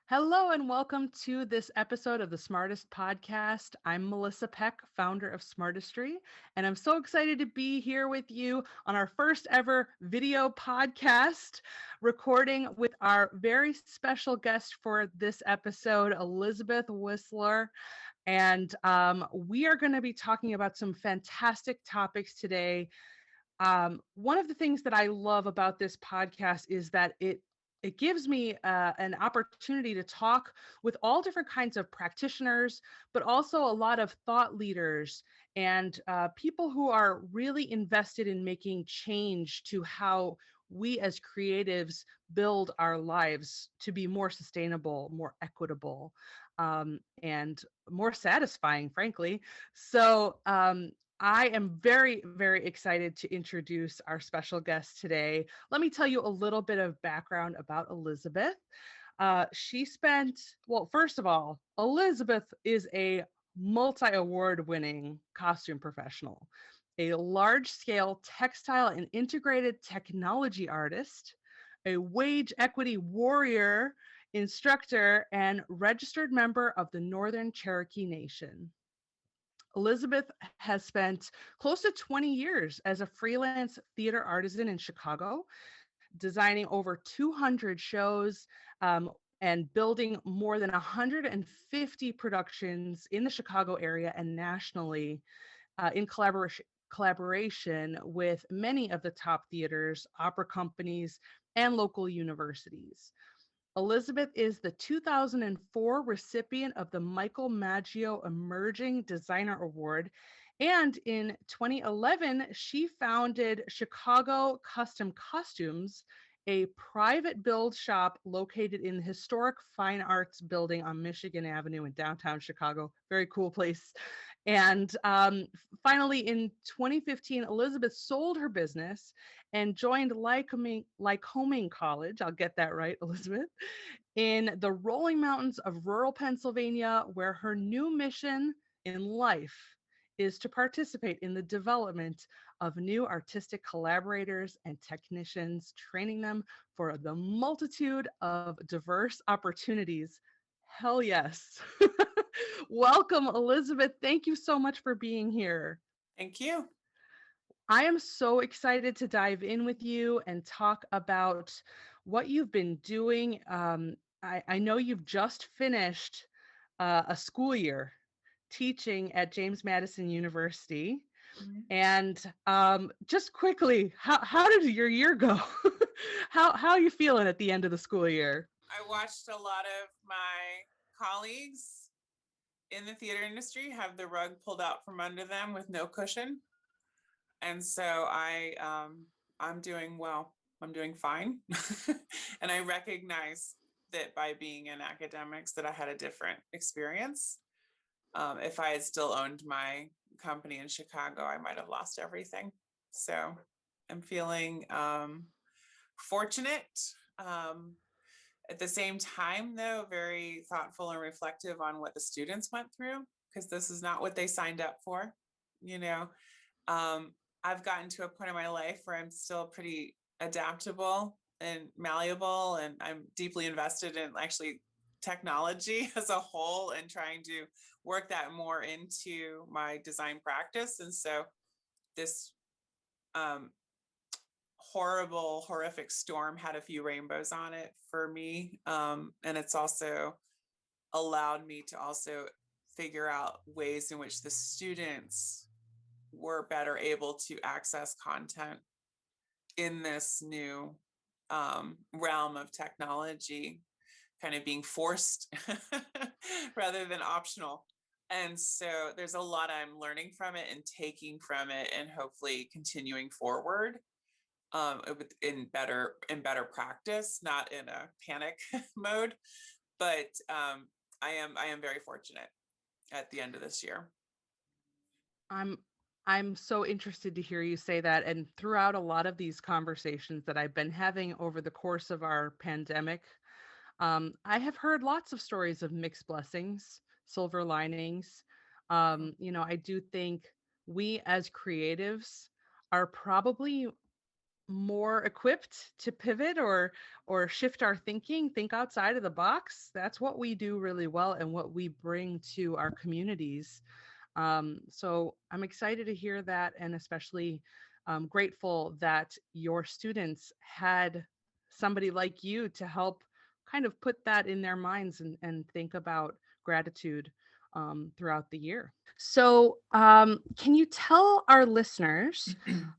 Hello and welcome to this episode of the Smartist Podcast. I'm Melissa Peck, founder of Smartistry, and I'm so excited to be here with you on our first ever video podcast, recording with our very special guest for this episode, Elizabeth Wislar. And we are going to be talking about some fantastic topics today. One of the things that I love about this podcast is that it gives me an opportunity to talk with all different kinds of practitioners, but also a lot of thought leaders and people who are really invested in making change to how we as creatives build our lives to be more sustainable, more equitable, and more satisfying, frankly. So I am very, very excited to introduce our special guest today. Let me tell you a little bit of background about Elizabeth. First of all, Elizabeth is a multi-award winning costume professional, a large-scale textile and integrated technology artist, a wage equity warrior, instructor, and registered member of the Northern Cherokee Nation. Elizabeth has spent close to 20 years as a freelance theater artisan in Chicago, designing over 200 shows and building more than 150 productions in the Chicago area and nationally in collaboration with many of the top theaters, opera companies, and local universities. Elizabeth is the 2004 recipient of the Michael Maggio Emerging Designer Award. And in 2011, she founded Chicago Custom Costumes, a private build shop located in the historic Fine Arts Building on Michigan Avenue in downtown Chicago. Very cool place. And finally, in 2015, Elizabeth sold her business and joined Lycoming College. I'll get that right, Elizabeth, in the rolling mountains of rural Pennsylvania, where her new mission in life is to participate in the development of new artistic collaborators and technicians, training them for the multitude of diverse opportunities. Hell yes. Welcome, Elizabeth. Thank you so much for being here. Thank you. I am so excited to dive in with you and talk about what you've been doing. I know you've just finished a school year teaching at James Madison University. And just quickly, how did your year go? How are you feeling at the end of the school year? I watched a lot of my colleagues in the theater industry have the rug pulled out from under them with no cushion. And so I'm doing well. I'm doing fine. And I recognize that by being in academics that I had a different experience. If I had still owned my company in Chicago, I might have lost everything. So I'm feeling fortunate. At the same time, though, very thoughtful and reflective on what the students went through, because this is not what they signed up for. You know, I've gotten to a point in my life where I'm still pretty adaptable and malleable, and I'm deeply invested in actually technology as a whole and trying to work that more into my design practice. And so this horrific storm had a few rainbows on it for me. And it's also allowed me to also figure out ways in which the students were better able to access content in this new realm of technology, kind of being forced rather than optional. And so there's a lot I'm learning from it and taking from it and hopefully continuing forward in better practice, not in a panic mode. But I am very fortunate at the end of this year. I'm so interested to hear you say that. And throughout a lot of these conversations that I've been having over the course of our pandemic, I have heard lots of stories of mixed blessings, silver linings. I do think we as creatives are probably more equipped to pivot or shift our thinking, think outside of the box. That's what we do really well and what we bring to our communities. So I'm excited to hear that, and especially grateful that your students had somebody like you to help kind of put that in their minds and think about gratitude throughout the year. So, can you tell our listeners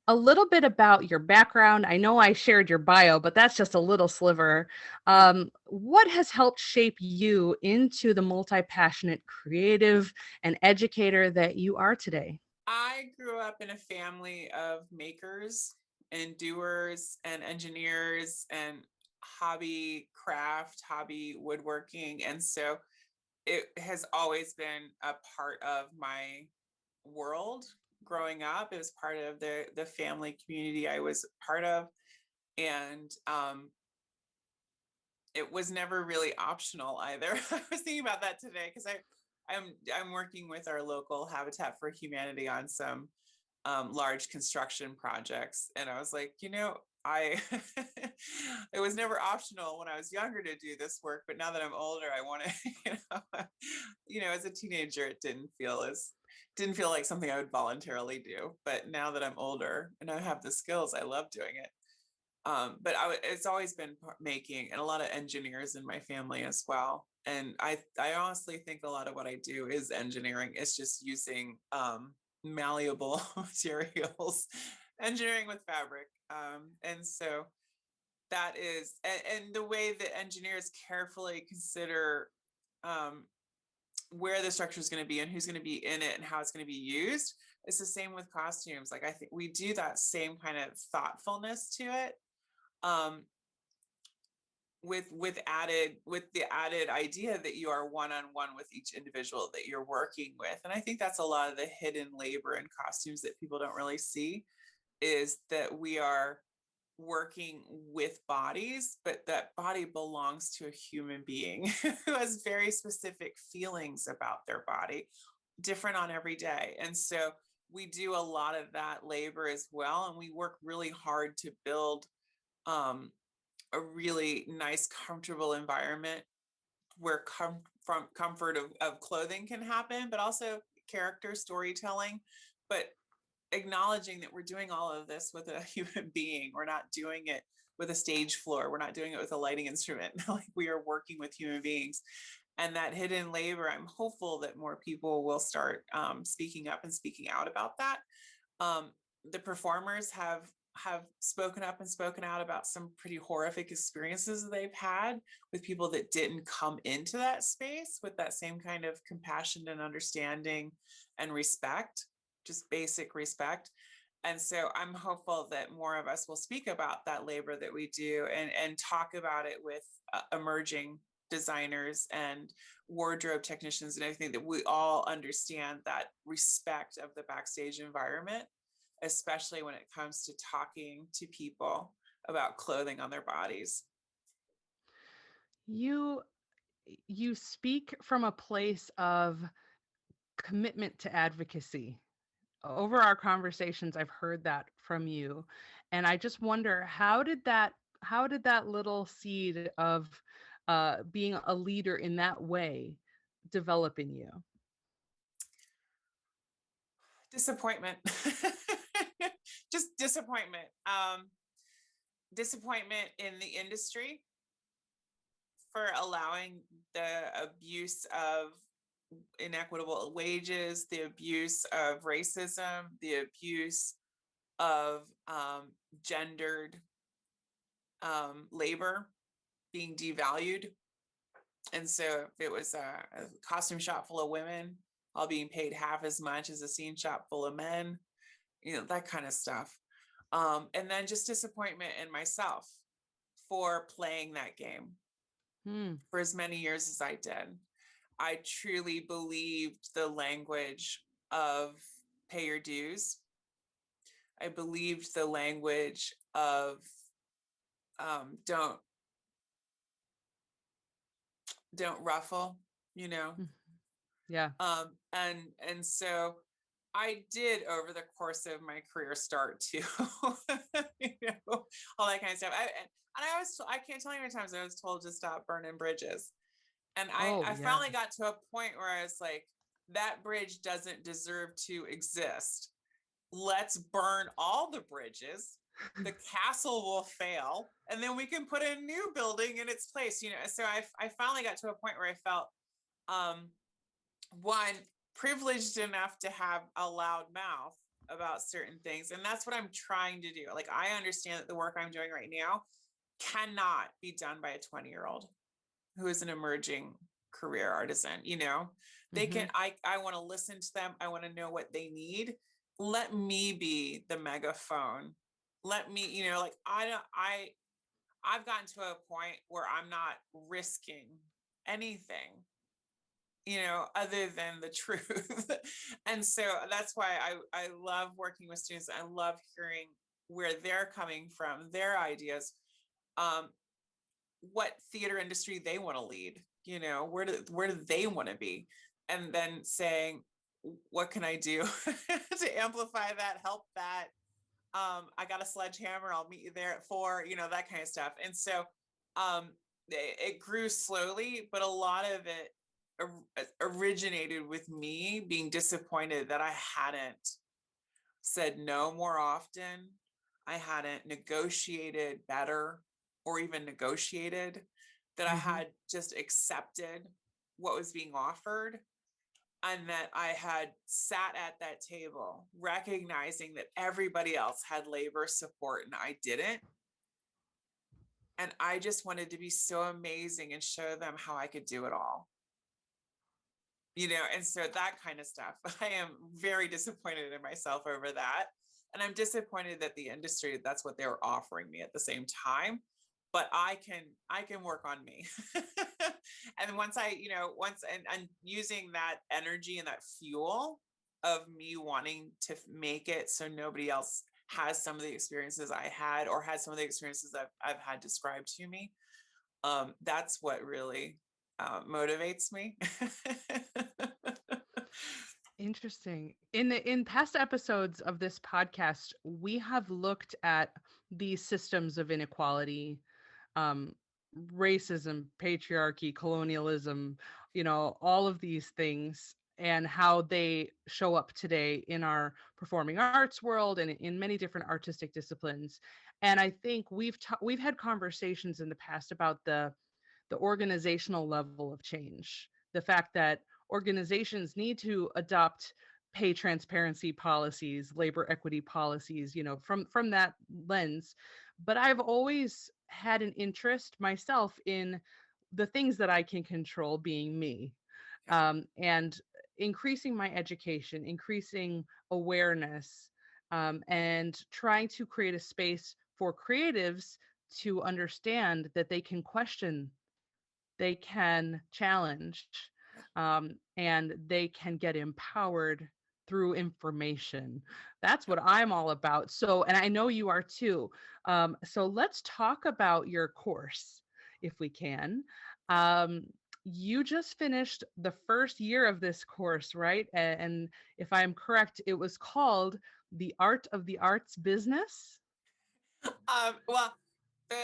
a little bit about your background? I know I shared your bio, but that's just a little sliver. Yeah. What has helped shape you into the multi passionate creative and educator that you are today? I grew up in a family of makers and doers and engineers and hobby woodworking. And so it has always been a part of my world growing up. It was part of the family community I was part of. And it was never really optional either. I was thinking about that today because I'm working with our local Habitat for Humanity on some large construction projects, and I was like, I it was never optional when I was younger to do this work, but now that I'm older, I want to, as a teenager, it didn't feel like something I would voluntarily do, but now that I'm older and I have the skills, I love doing it. But it's always been making, and a lot of engineers in my family as well. And I honestly think a lot of what I do is engineering. It's just using malleable materials, engineering with fabric. And so that is, and the way that engineers carefully consider um, where the structure is going to be and who's going to be in it and how it's going to be used. It's the same with costumes. Like I think we do that same kind of thoughtfulness to it, um, with the added idea that you are one-on-one with each individual that you're working with. And I think that's a lot of the hidden labor in costumes that people don't really see, is that we are working with bodies, but that body belongs to a human being who has very specific feelings about their body, different on every day. And so we do a lot of that labor as well, and we work really hard to build um, a really nice, comfortable environment where from comfort of clothing can happen, but also character storytelling. But acknowledging that we're doing all of this with a human being. We're not doing it with a stage floor. We're not doing it with a lighting instrument. Like, we are working with human beings. And that hidden labor, I'm hopeful that more people will start speaking up and speaking out about that. Um, the performers have spoken up and spoken out about some pretty horrific experiences that they've had with people that didn't come into that space with that same kind of compassion and understanding and respect, just basic respect. And so I'm hopeful that more of us will speak about that labor that we do, and talk about it with emerging designers and wardrobe technicians and everything, that we all understand that respect of the backstage environment, especially when it comes to talking to people about clothing on their bodies. You you speak from a place of commitment to advocacy. Over our conversations, I've heard that from you. And I just wonder, how did that little seed of being a leader in that way develop in you? Disappointment. Just disappointment. Disappointment in the industry for allowing the abuse of inequitable wages, the abuse of racism, the abuse of gendered labor being devalued. And so if it was a costume shop full of women, all being paid half as much as a scene shop full of men, that kind of stuff. And then just disappointment in myself for playing that game Hmm. for as many years as I did. I truly believed the language of pay your dues. I believed the language of don't ruffle, you know. Mhm. Yeah. And so I did over the course of my career start to, all that kind of stuff. I can't tell you how many times I was told to stop burning bridges. And Oh, I yeah. finally got to a point where I was like, that bridge doesn't deserve to exist. Let's burn all the bridges. The castle will fail, and then we can put a new building in its place. So I finally got to a point where I felt, um, one, privileged enough to have a loud mouth about certain things. And that's what I'm trying to do. Like, I understand that the work I'm doing right now cannot be done by a 20-year-old who is an emerging career artisan. They can, I want to listen to them. I want to know what they need. Let me be the megaphone. Let me, like, I've gotten to a point where I'm not risking anything, other than the truth. And so that's why I love working with students. I love hearing where they're coming from, their ideas, what theater industry they want to lead, where do they want to be? And then saying, what can I do to amplify that, help that? I got a sledgehammer. I'll meet you there at 4, that kind of stuff. And so it grew slowly, but a lot of it originated with me being disappointed that I hadn't said no more often. I hadn't negotiated better, or even negotiated, that I had just accepted what was being offered, and that I had sat at that table recognizing that everybody else had labor support and I didn't. And I just wanted to be so amazing and show them how I could do it all. And so that kind of stuff, I am very disappointed in myself over that. And I'm disappointed that the industry, that's what they were offering me at the same time. But I can work on me. And once and using that energy and that fuel of me wanting to make it so nobody else has some of the experiences I had, or has some of the experiences I've had described to me. That's what really motivates me. Interesting. In past episodes of this podcast, we have looked at these systems of inequality, um, racism, patriarchy, colonialism, all of these things, and how they show up today in our performing arts world and in many different artistic disciplines. And I think we've had conversations in the past about the organizational level of change, the fact that organizations need to adopt pay transparency policies, labor equity policies, from that lens. But I've always had an interest myself in the things that I can control, being me, and increasing my education, increasing awareness, and trying to create a space for creatives to understand that they can question, they can challenge, and they can get empowered through information. That's what I'm all about. So, and I know you are too. So let's talk about your course, if we can. Um, you just finished the first year of this course, right? And if I'm correct, it was called The Art of the Arts Business. Well, the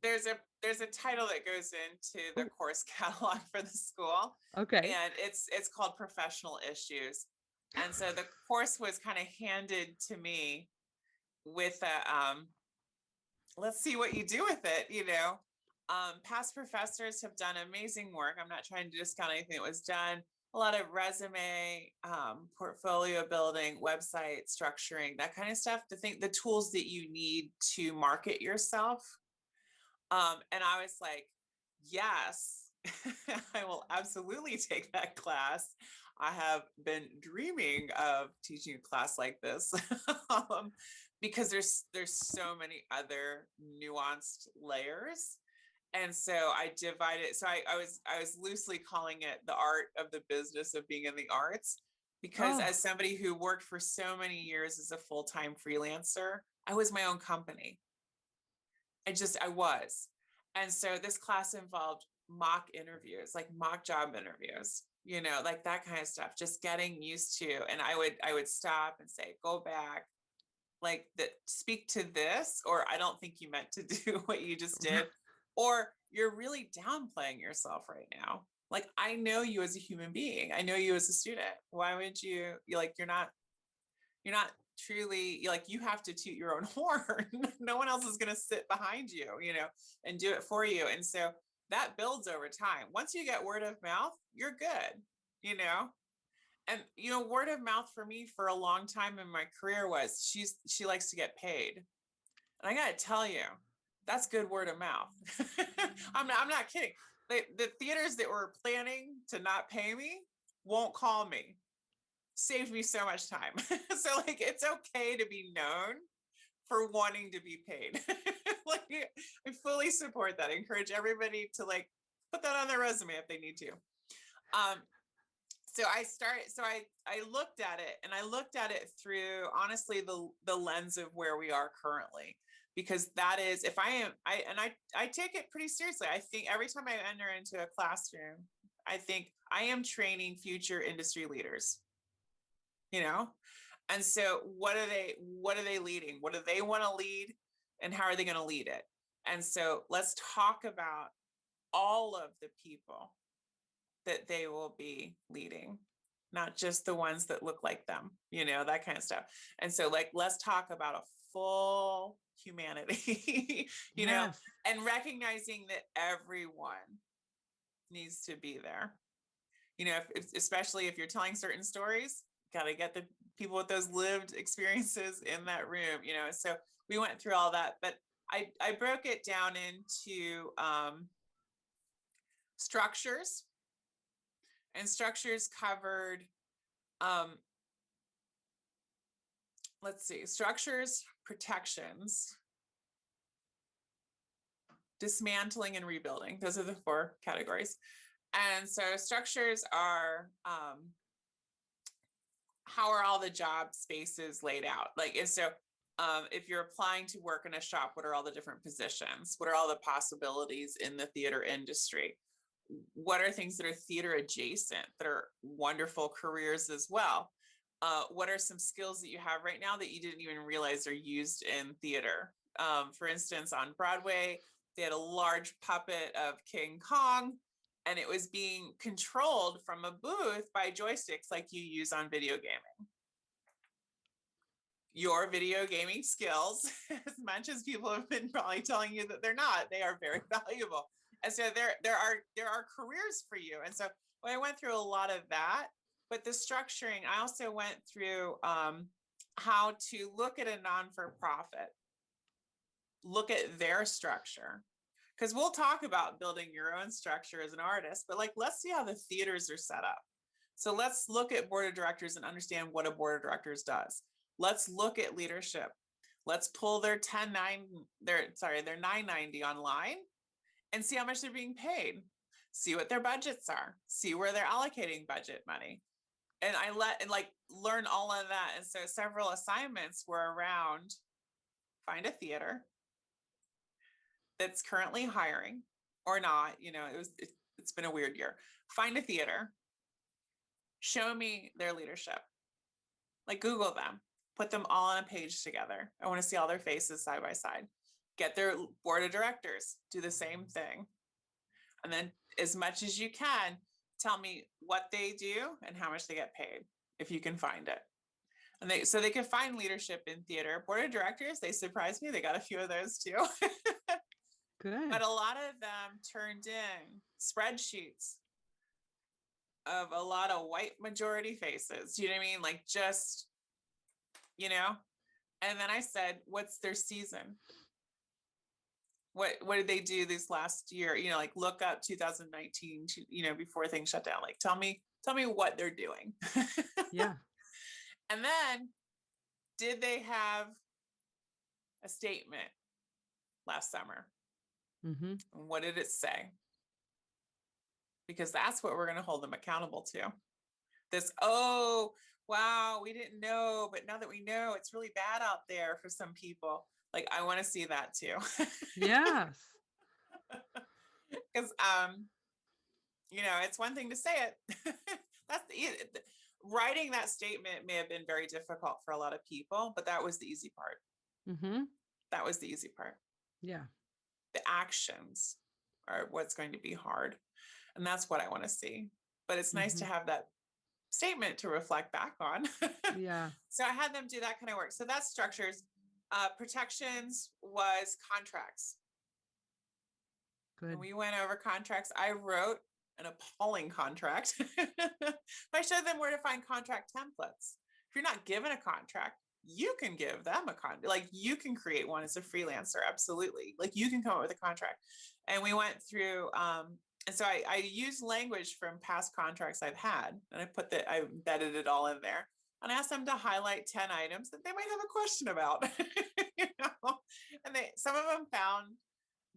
there's a title that goes into the course catalog for the school. Okay. And it's called Professional Issues. And so the course was kind of handed to me with a let's see what you do with it. Past professors have done amazing work. I'm not trying to discount anything that was done. A lot of resume, portfolio building, website structuring, that kind of stuff. The tools that you need to market yourself. And I was like, yes, I will absolutely take that class. I have been dreaming of teaching a class like this, because there's so many other nuanced layers. And so I divided. So I was loosely calling it the art of the business of being in the arts, because as somebody who worked for so many years as a full-time freelancer, I was my own company. I was. And so this class involved mock interviews, like mock job interviews, like that kind of stuff, just getting used to. And I would stop and say, go back, like that, speak to this, or I don't think you meant to do what you just did, or you're really downplaying yourself right now. Like, I know you as a human being. I know you as a student. Why would you're not truly, like, you have to toot your own horn. No one else is going to sit behind you, and do it for you. And so that builds over time. Once you get word of mouth, you're good, and, word of mouth for me for a long time in my career was she likes to get paid. And I got to tell you, that's good word of mouth. I'm not kidding. The theaters that were planning to not pay me won't call me. Saved me so much time. So, like, it's okay to be known for wanting to be paid. Like, I fully support that. I encourage everybody to, like, put that on their resume if they need to. So I looked at it, and I looked at it through, honestly, the lens of where we are currently, because that is, if I take it pretty seriously. I think every time I enter into a classroom, I think I am training future industry leaders, and so what are they leading? What do they want to lead, and how are they going to lead it? And so let's talk about all of the people that they will be leading, not just the ones that look like them, that kind of stuff. And so, like, let's talk about a full humanity, Yes. and recognizing that everyone needs to be there. Especially if you're telling certain stories, got to get the people with those lived experiences in that room, So we went through all that, but I broke it down into structures. And structures covered, let's see, structures, protections, dismantling, and rebuilding. Those are the 4 categories. And so structures are, how are all the job spaces laid out? Like, and so if you're applying to work in a shop, what are all the different positions? What are all the possibilities in the theater industry? What are things that are theater adjacent that are wonderful careers as well? What are some skills that you have right now that you didn't even realize are used in theater? For instance, on Broadway, they had a large puppet of King Kong, and it was being controlled from a booth by joysticks like you use on video gaming. Your video gaming skills, as much as people have been probably telling you that they're not, they are very valuable. And so there are careers for you. And so I went through a lot of that, but the structuring, I also went through how to look at a non-for-profit, look at their structure. Because we'll talk about building your own structure as an artist, but, like, let's see how the theaters are set up. So let's look at board of directors and understand what a board of directors does. Let's look at leadership. Let's pull their 990 online and see how much they're being paid, see what their budgets are, see where they're allocating budget money. And learn all of that. And so several assignments were around, find a theater that's currently hiring or not, it's been a weird year. Find a theater, show me their leadership, like Google them, put them all on a page together. I want to see all their faces side by side. Get their board of directors, do the same thing. And then, as much as you can, tell me what they do and how much they get paid, if you can find it. And they can find leadership in theater. Board of directors, they surprised me. They got a few of those too. Good. But a lot of them turned in spreadsheets of a lot of white majority faces. You know what I mean? Like, just, And then I said, what's their season? What did they do this last year? Like, look up 2019, before things shut down. Like, tell me what they're doing. Yeah. And then, did they have a statement last summer? Mm-hmm. What did it say? Because that's what we're going to hold them accountable to. This, oh, wow, we didn't know, but now that we know, it's really bad out there for some people. Like, I want to see that too. Yes. Because It's one thing to say it. Writing that statement may have been very difficult for a lot of people, but that was the easy part. Mm-hmm. That was the easy part. Yeah. The actions are what's going to be hard. And that's what I want to see. But it's nice to have that statement to reflect back on. Yeah. So I had them do that kind of work. So that's structures. Protections was contracts. Good. And we went over contracts. I wrote an appalling contract. I showed them where to find contract templates. If you're not given a contract, you can give them a contract. Like you can create one as a freelancer. Absolutely. Like you can come up with a contract. And we went through, and so I used language from past contracts I've had, and I embedded it all in there. And I asked them to highlight 10 items that they might have a question about. And some of them found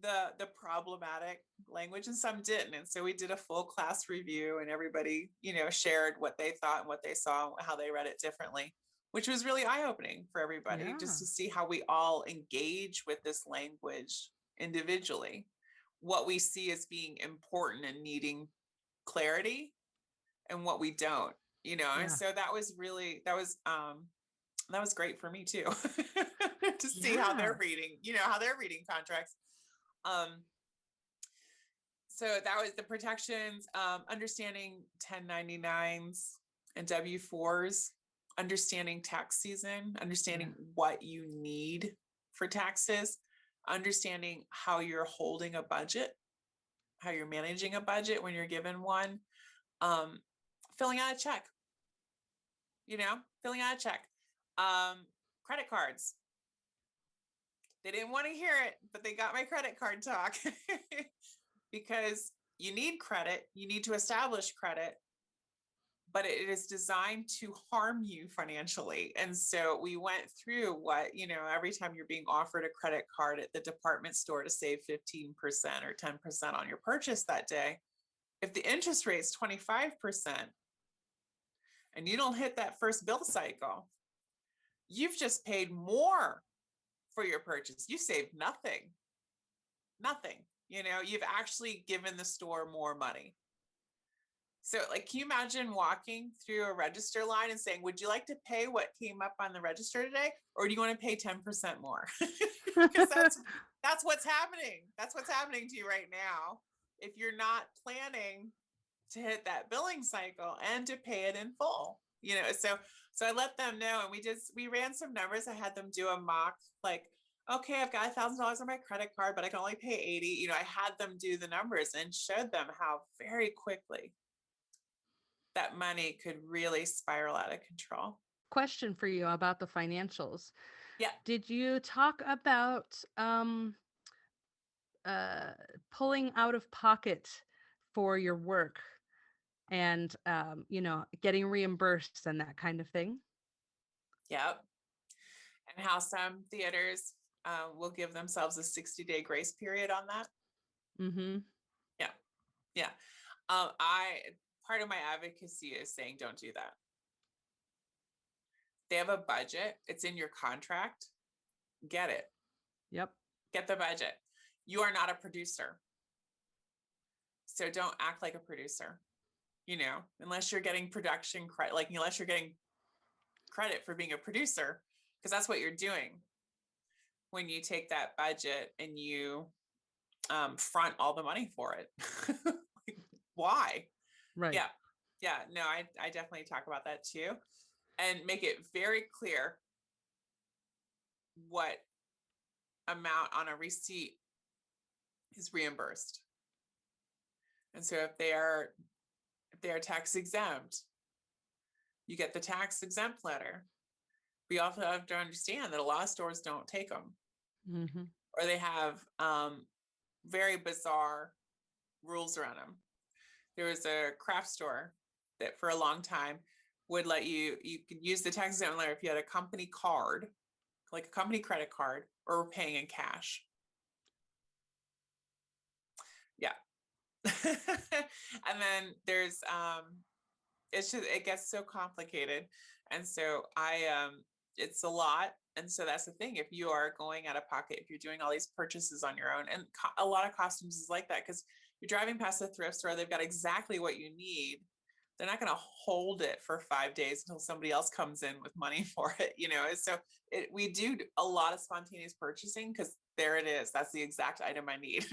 the problematic language and some didn't. And so we did a full class review, and everybody, shared what they thought and what they saw, how they read it differently, which was really eye-opening for everybody, just to see how we all engage with this language individually, what we see as being important and needing clarity and what we don't, and so that was great for me too. To see how they're reading, contracts. So that was the protections, understanding 1099s and W-4s, understanding tax season, understanding what you need for taxes, understanding how you're holding a budget, how you're managing a budget when you're given one, filling out a check, credit cards. They didn't want to hear it, but they got my credit card talk. Because you need credit, you need to establish credit, but it is designed to harm you financially. And so we went through what, every time you're being offered a credit card at the department store to save 15% or 10% on your purchase that day, if the interest rate is 25% and you don't hit that first bill cycle, you've just paid more for your purchase. You saved nothing. You've actually given the store more money. So like, can you imagine walking through a register line and saying, would you like to pay what came up on the register today? Or do you want to pay 10% more? Because that's what's happening. That's what's happening to you right now. If you're not planning to hit that billing cycle and to pay it in full, so I let them know, and we ran some numbers. I had them do a mock, like, okay, I've got $1,000 on my credit card, but I can only pay 80. I had them do the numbers and showed them how very quickly that money could really spiral out of control. Question for you about the financials. Yeah. Did you talk about pulling out of pocket for your work and getting reimbursed and that kind of thing? Yep. And how some theaters will give themselves a 60-day grace period on that. Mm-hmm. Yeah. Part of my advocacy is saying, don't do that. They have a budget. It's in your contract. Get it. Yep. Get the budget. You are not a producer. So don't act like a producer, unless you're getting production credit, unless you're getting credit for being a producer, because that's what you're doing when you take that budget and you front all the money for it. Why? Right. Yeah. No, I definitely talk about that too, and make it very clear what amount on a receipt is reimbursed. And so if they are tax exempt, you get the tax exempt letter. We also have to understand that a lot of stores don't take them, or they have very bizarre rules around them. There was a craft store that for a long time would let you could use the tax exempt letter if you had a company card, like a company credit card, or were paying in cash. Yeah. And then there's it gets so complicated. And so it's a lot. And so that's the thing. If you are going out of pocket, if you're doing all these purchases on your own, and a lot of costumes is like that, because you're driving past a thrift store, they've got exactly what you need. They're not going to hold it for 5 days until somebody else comes in with money for it, So we do a lot of spontaneous purchasing because there it is. That's the exact item I need.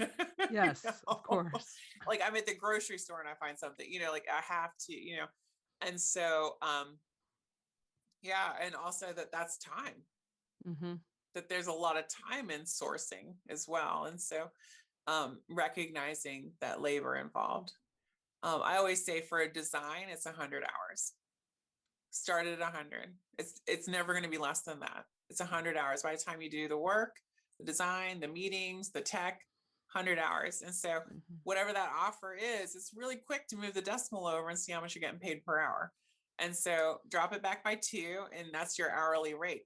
Yes, of course. Like I'm at the grocery store and I find something, like I have to, and so, yeah. And also that's time, Mm-hmm. that there's a lot of time in sourcing as well. And so, recognizing that labor involved. I always say for a design, it's 100 hours. Start at 100. It's never going to be less than that. It's 100 hours. By the time you do the work, the design, the meetings, the tech, 100 hours. And so whatever that offer is, it's really quick to move the decimal over and see how much you're getting paid per hour. And so drop it back by 2, and that's your hourly rate.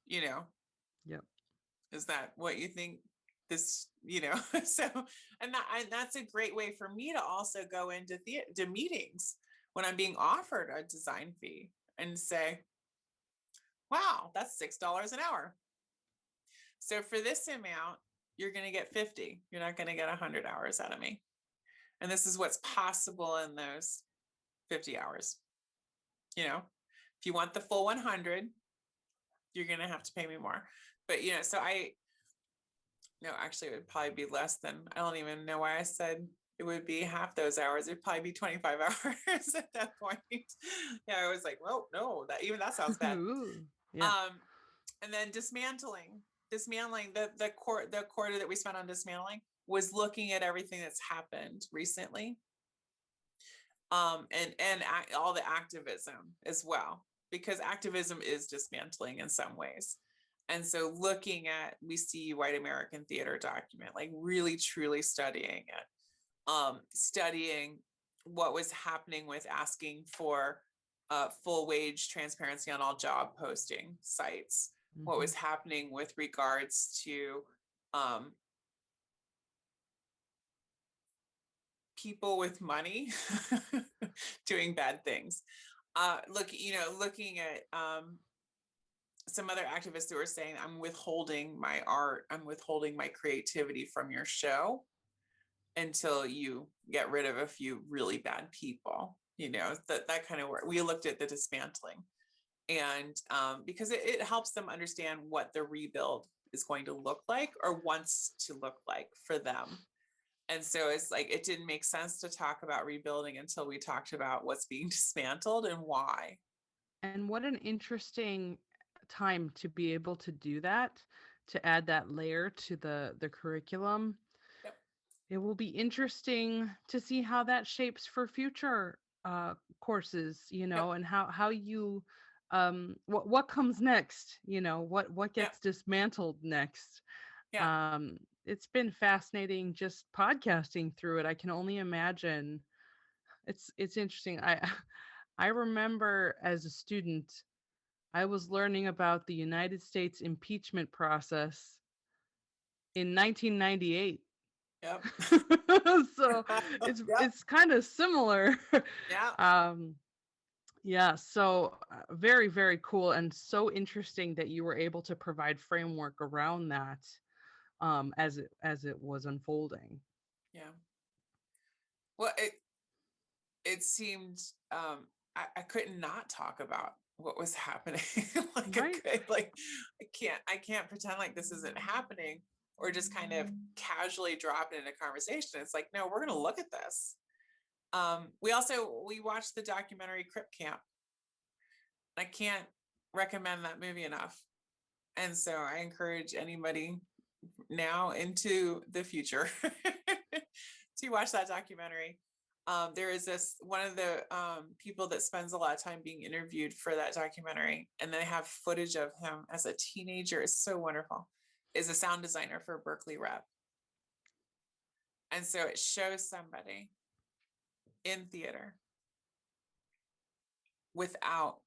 Yep. Is that what you think? This, so, and that's a great way for me to also go into to meetings when I'm being offered a design fee and say, wow, that's $6 an hour. So for this amount, you're going to get 50. You're not going to get 100 hours out of me. And this is what's possible in those 50 hours. If you want the full 100, you're going to have to pay me more. But, so no, actually, it would probably be less than, I don't even know why I said it would be half those hours. It'd probably be 25 hours at that point. Yeah, I was like, well, no, that sounds bad. Yeah. And then dismantling the quarter that we spent on dismantling was looking at everything that's happened recently. And all the activism as well, because activism is dismantling in some ways. And so looking at, we see White American Theater document, like really truly studying it, studying what was happening with asking for full wage transparency on all job posting sites, what was happening with regards to people with money doing bad things. Looking at some other activists who are saying, I'm withholding my art, I'm withholding my creativity from your show until you get rid of a few really bad people, that kind of work. We looked at the dismantling, and because it helps them understand what the rebuild is going to look like or wants to look like for them. And so it's like, it didn't make sense to talk about rebuilding until we talked about what's being dismantled and why. And what an interesting time to be able to do that, to add that layer to the curriculum. Yep. It will be interesting to see how that shapes for future courses, Yep. and how you what comes next, what gets dismantled next. Yeah. It's been fascinating just podcasting through it. I can only imagine. It's interesting. I remember as a student, I was learning about the United States impeachment process in 1998. Yep. So it's kind of similar. Yeah. Yeah, so very, very cool, and so interesting that you were able to provide framework around that as it was unfolding. Yeah. Well, it seemed I couldn't not talk about what was happening. Right. I can't pretend like this isn't happening or just kind of casually drop it in a conversation. It's like, no, we're going to look at this. We watched the documentary Crip Camp. I can't recommend that movie enough. And so I encourage anybody now into the future to watch that documentary. There is one of the people that spends a lot of time being interviewed for that documentary, and they have footage of him as a teenager. It's so wonderful. Is a sound designer for Berkeley Rep. And so it shows somebody in theater without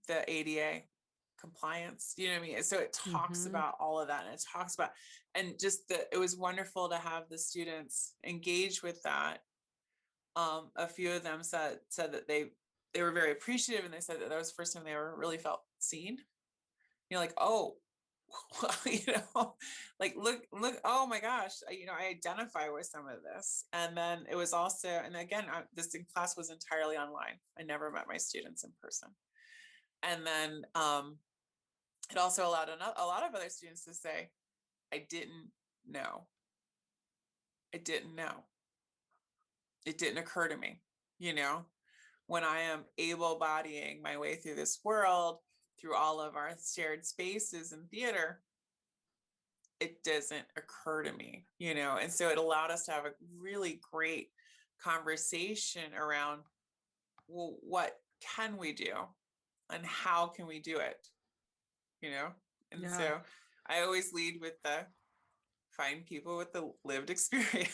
the ADA compliance, you know what I mean? So it talks about all of that, and it talks about, and just it was wonderful to have the students engage with that. A few of them said that they were very appreciative, and they said that was the first time they ever really felt seen. Like, oh, like look, oh my gosh, I identify with some of this. And then it was also, and again, this class was entirely online. I never met my students in person. And then it also allowed a lot of other students to say, I didn't know. It didn't know. It didn't occur to me, when I am able-bodying my way through this world, through all of our shared spaces in theater, it doesn't occur to me, and so it allowed us to have a really great conversation around, well, what can we do and how can we do it, and Yeah. so I always lead with the find people with the lived experience.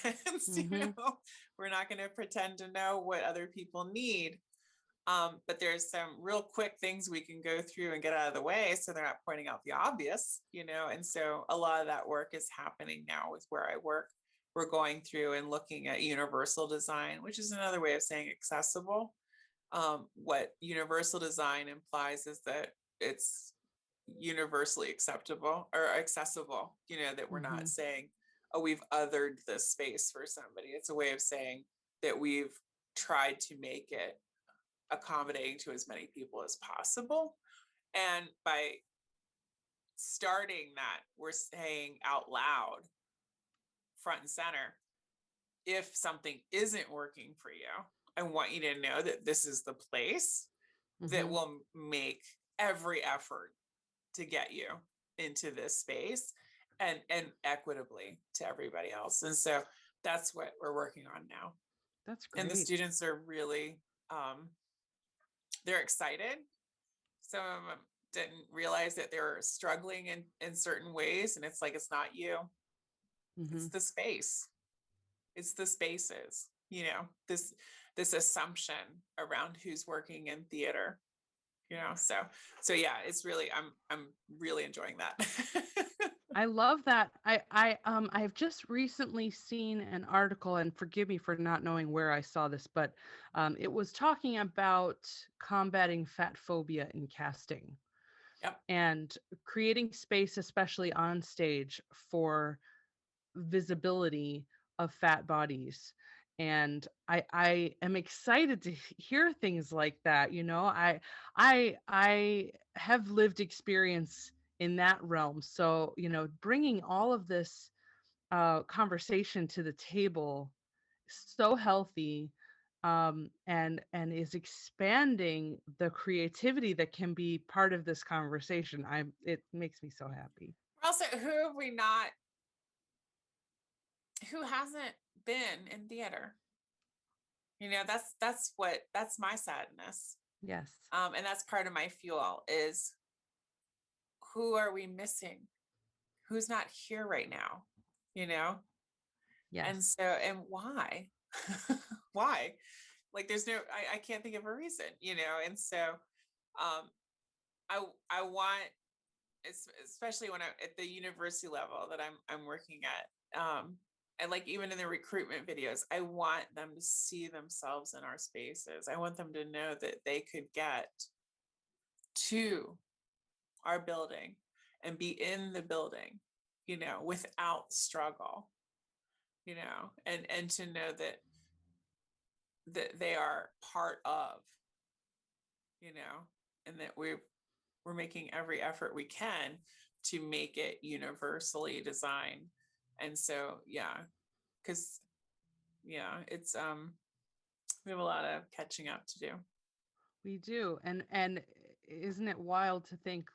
We're not going to pretend to know what other people need. But there's some real quick things we can go through and get out of the way so they're not pointing out the obvious, and so a lot of that work is happening now with where I work. We're going through and looking at universal design, which is another way of saying accessible. What universal design implies is that it's universally acceptable or accessible, that we're not saying, oh, we've othered this space for somebody. It's a way of saying that we've tried to make it accommodating to as many people as possible. And by starting that, we're saying out loud, front and center, if something isn't working for you, I want you to know that this is the place that will make every effort to get you into this space and equitably to everybody else. And so that's what we're working on now. That's great. And the students are really, they're excited. Some of them didn't realize that they were struggling in certain ways. And it's like, it's not you. It's the space. It's the spaces, this assumption around who's working in theater, so yeah, it's really, I'm really enjoying that. I love that. I've just recently seen an article, and forgive me for not knowing where I saw this, but it was talking about combating fat phobia in casting. Yep. And creating space, especially on stage, for visibility of fat bodies. And I am excited to hear things like that. I have lived experience in that realm. So, bringing all of this conversation to the table, so healthy, and is expanding the creativity that can be part of this conversation. It makes me so happy. Also, who hasn't been in theater? That's my sadness. Yes. And that's part of my fuel is, who are we missing? Who's not here right now? Yes. And so, and why? Why? Like, there's no, I can't think of a reason, and so I want, especially when I'm at the university level that I'm working at, and like even in the recruitment videos, I want them to see themselves in our spaces. I want them to know that they could get to our building and be in the building, without struggle, and to know that they are part of, and that we're making every effort we can to make it universally designed. And so, yeah, because it's we have a lot of catching up to do. We do. And isn't it wild to think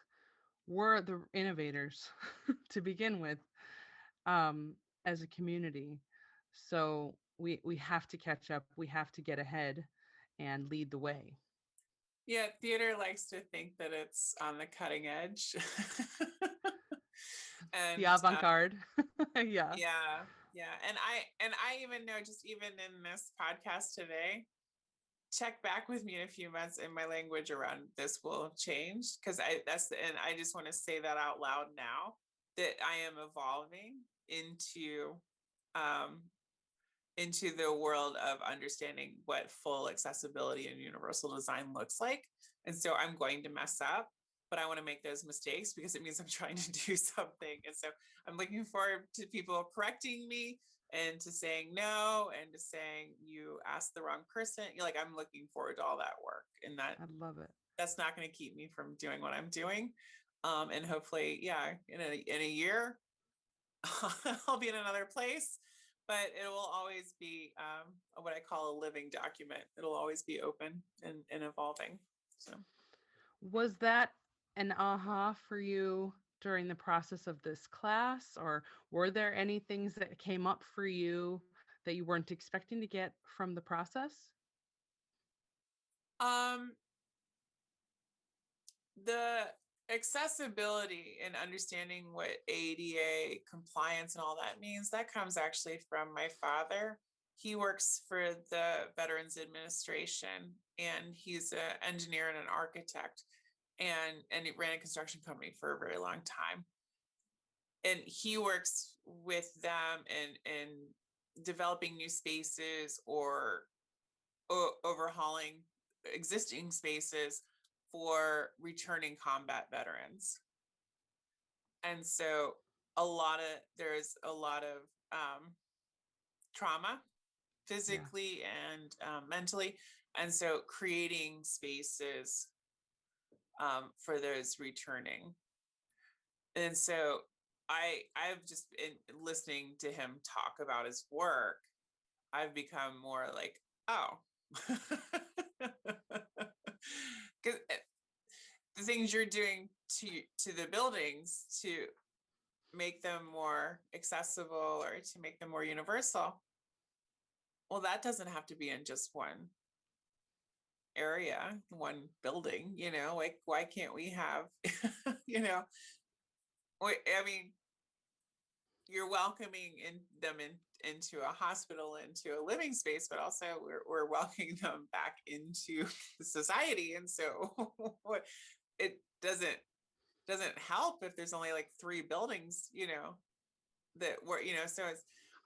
we're the innovators to begin with, as a community. So we have to catch up. We have to get ahead and lead the way. Yeah, theater likes to think that it's on the cutting edge. And The avant-garde. Yeah. Yeah. And I even know, just even in this podcast today, check back with me in a few months and my language around this will have changed, because I just want to say that out loud now, that I am evolving into the world of understanding what full accessibility and universal design looks like. And so I'm going to mess up. but I want to make those mistakes because it means I'm trying to do something. And so I'm looking forward to people correcting me and to saying no and to saying you asked the wrong person. Like, I'm looking forward to all that work, and I love it. that's not going to keep me from doing what I'm doing. And hopefully, yeah, in a year, I'll be in another place, but it will always be what I call a living document. It'll always be open and evolving. So, Was that an aha for you during the process of this class, or were there any things that came up for you that you weren't expecting to get from the process? um, the accessibility and understanding what ADA compliance and all that means, that comes actually from my father. He works for the Veterans Administration, and he's an engineer and an architect, and he ran a construction company for a very long time. And he works with them in developing new spaces or overhauling existing spaces for returning combat veterans. And so there's a lot of trauma Yeah. physically and mentally. And so creating spaces for those returning. And so I've just been listening to him talk about his work. I've become more like, oh, because the things you're doing to the buildings to make them more accessible or to make them more universal, well, that doesn't have to be in just one area, one building, like, why can't we have, I mean, you're welcoming into a hospital, into a living space, but also we're welcoming them back into society. And so it doesn't help if there's only like 3 buildings, that were, so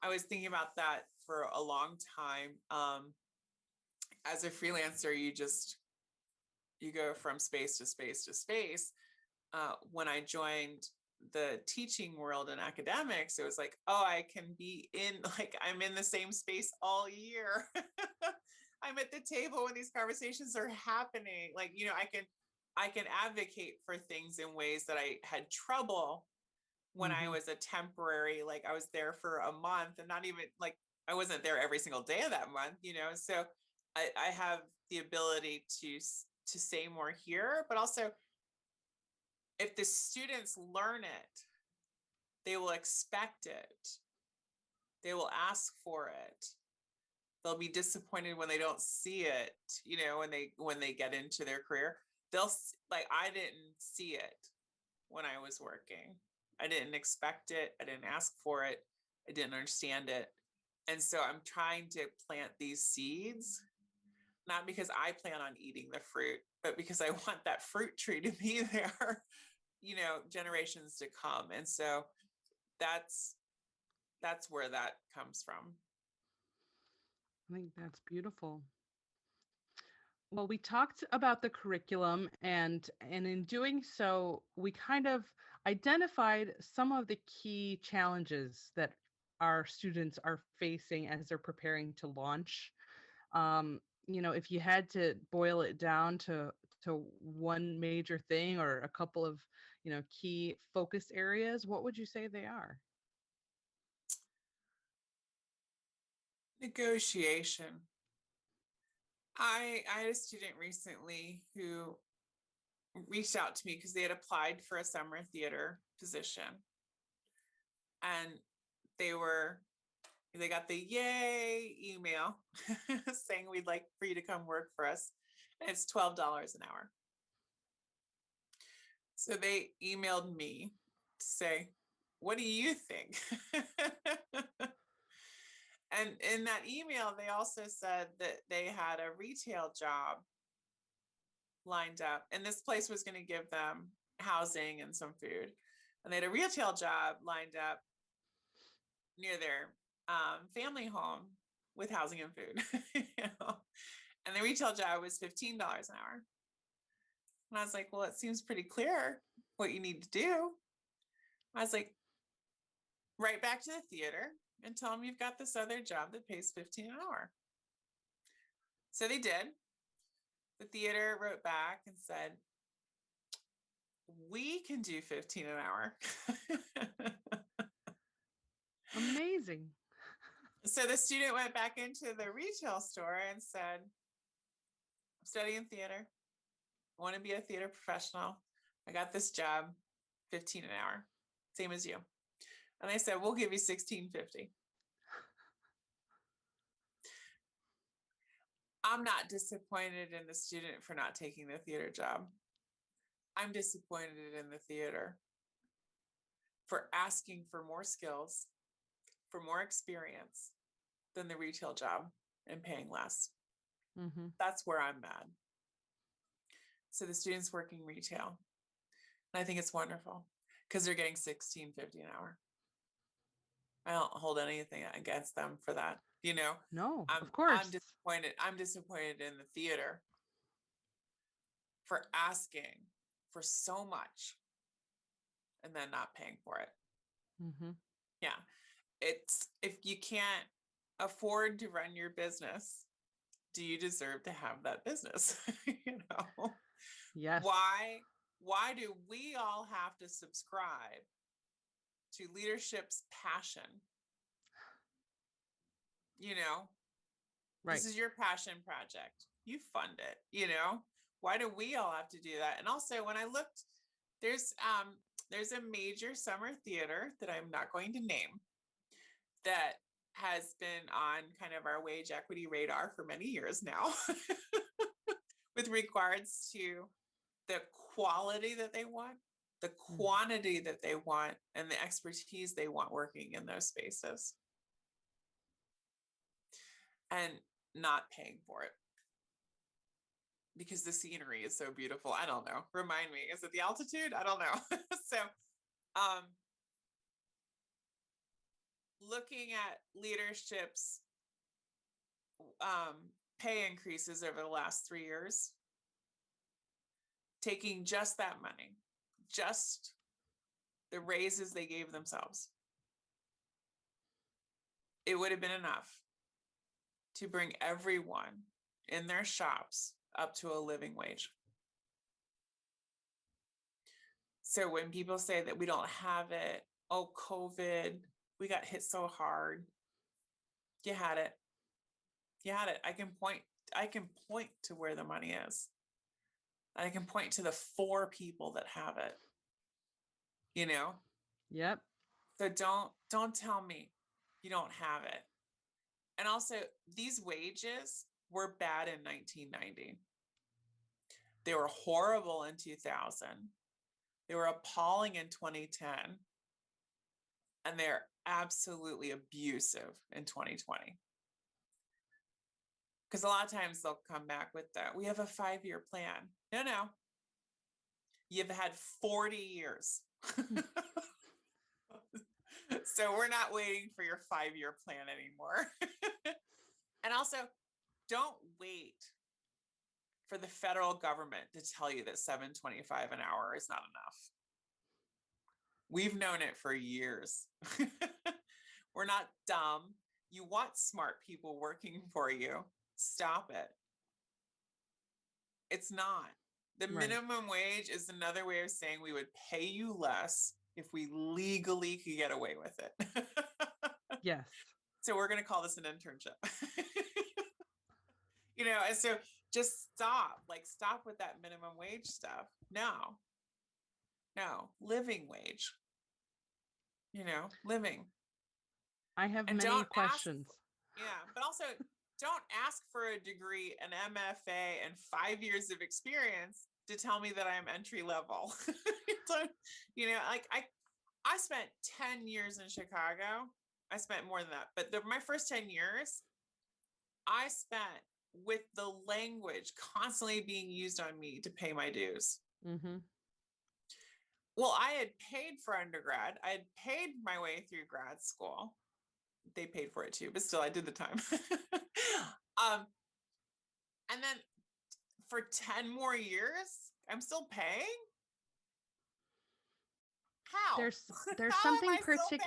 I was thinking about that for a long time. As a freelancer, you go from space to space to space. When I joined the teaching world and academics, it was like, oh, I can be I'm in the same space all year. I'm at the table when these conversations are happening. Like, I can advocate for things in ways that I had trouble when I was a temporary, like I was there for a month, and not even like I wasn't there every single day of that month, so I have the ability to say more here, but also if the students learn it, they will expect it. They will ask for it. They'll be disappointed when they don't see it, when they get into their career. They'll like, I didn't see it when I was working. I didn't expect it. I didn't ask for it. I didn't understand it. And so I'm trying to plant these seeds, not because I plan on eating the fruit, but because I want that fruit tree to be there, generations to come. And so that's where that comes from. I think that's beautiful. Well, we talked about the curriculum, and in doing so, we kind of identified some of the key challenges that our students are facing as they're preparing to launch. If you had to boil it down to one major thing or a couple of, key focus areas, what would you say they are? Negotiation. I had a student recently who reached out to me because they had applied for a summer theater position, and they got the yay email saying, we'd like for you to come work for us, and it's $12 an hour. So they emailed me to say, what do you think? And in that email, they also said that they had a retail job lined up, and this place was going to give them housing and some food. And they had a retail job lined up near their family home with housing and food. And the retail job was $15 an hour. And I was like, well, it seems pretty clear what you need to do. I was like, right back to the theater and tell them you've got this other job that pays $15 an hour. So they did. The theater wrote back and said, we can do $15 an hour. Amazing. So the student went back into the retail store and said, I'm studying theater. I want to be a theater professional. I got this job, $15 an hour, same as you. And they said, we'll give you $16.50. I'm not disappointed in the student for not taking the theater job. I'm disappointed in the theater for asking for more skills, for more experience than the retail job and paying less. Mm-hmm. That's where I'm mad. So the student's working retail. And I think it's wonderful because they're getting $16.50 an hour. I don't hold anything against them for that. No, of course. I'm disappointed. I'm disappointed in the theater for asking for so much and then not paying for it. Mm-hmm. Yeah. It's, if you can't afford to run your business, do you deserve to have that business? Yes. Why do we all have to subscribe to leadership's passion? Right. This is your passion project. You fund it, Why do we all have to do that? And also when I looked, there's a major summer theater that I'm not going to name that has been on kind of our wage equity radar for many years now with regards to the quality that they want, the quantity that they want, and the expertise they want working in those spaces. And not paying for it because the scenery is so beautiful. I don't know. Remind me, is it the altitude? I don't know. So, looking at leadership's pay increases over the last 3 years, taking just that money, just the raises they gave themselves, it would have been enough to bring everyone in their shops up to a living wage. So when people say that we don't have it, oh, COVID, we got hit so hard. You had it. You had it. I can point to where the money is. I can point to the 4 people that have it. Yep. So don't tell me you don't have it. And also, these wages were bad in 1990. They were horrible in 2000. They were appalling in 2010. And they're absolutely abusive in 2020. Because a lot of times they'll come back with that. We have a 5-year plan. No. You've had 40 years. So we're not waiting for your 5-year plan anymore. And also, don't wait for the federal government to tell you that $7.25 an hour is not enough. We've known it for years. We're not dumb. You want smart people working for you. Stop it. It's not. The minimum wage is another way of saying we would pay you less if we legally could get away with it. Yes. So we're going to call this an internship. And so just stop with that minimum wage stuff. No, living wage, living. I have many questions. But also don't ask for a degree, an MFA, and 5 years of experience to tell me that I'm entry level. I spent 10 years in Chicago. I spent more than that, but my first 10 years, I spent with the language constantly being used on me to pay my dues. Mm-hmm. Well, I had paid for undergrad. I had paid my way through grad school. They paid for it too, but still I did the time. And then for 10 more years, I'm still paying? How? There's How am something I still particular.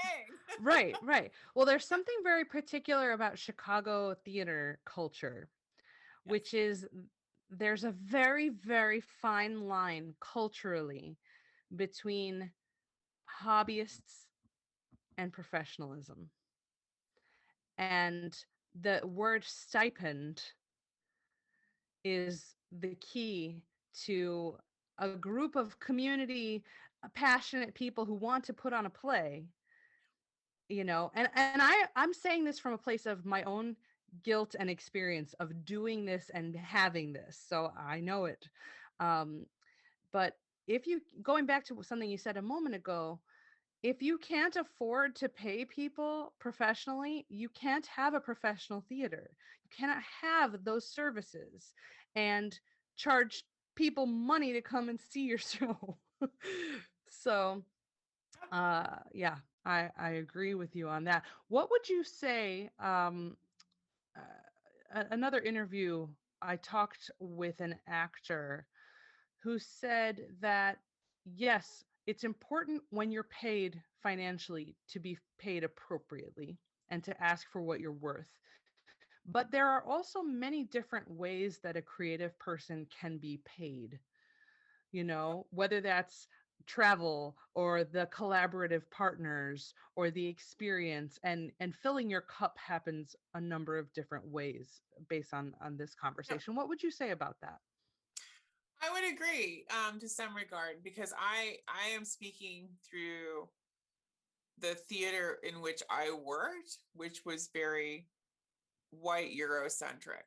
paying? Right. Well, there's something very particular about Chicago theater culture, Yes. which is there's a very, very fine line culturally between hobbyists and professionalism. And the word stipend is the key to a group of community passionate people who want to put on a play, and I'm saying this from a place of my own guilt and experience of doing this and having this, so I know it. um but if you going back to something you said a moment ago, if you can't afford to pay people professionally, you can't have a professional theater. You cannot have those services and charge people money to come and see your show. So, yeah, I agree with you on that. What would you say? Another interview, I talked with an actor who said that yes, it's important when you're paid financially to be paid appropriately and to ask for what you're worth. But there are also many different ways that a creative person can be paid, whether that's travel or the collaborative partners or the experience, and filling your cup happens a number of different ways based on this Yep. conversation. What would you say about that? I would agree to some regard, because I am speaking through the theater in which I worked, which was very white Eurocentric.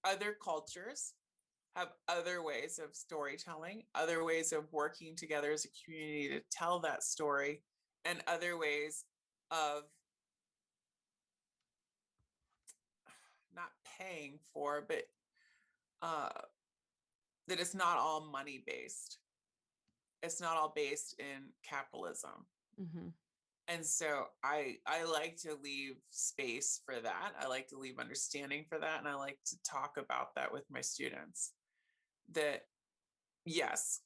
Other cultures have other ways of storytelling, other ways of working together as a community to tell that story, and other ways of not paying for, but that it's not all money based. It's not all based in capitalism. Mm-hmm. And so I like to leave space for that. I like to leave understanding for that. And I like to talk about that with my students, that yes,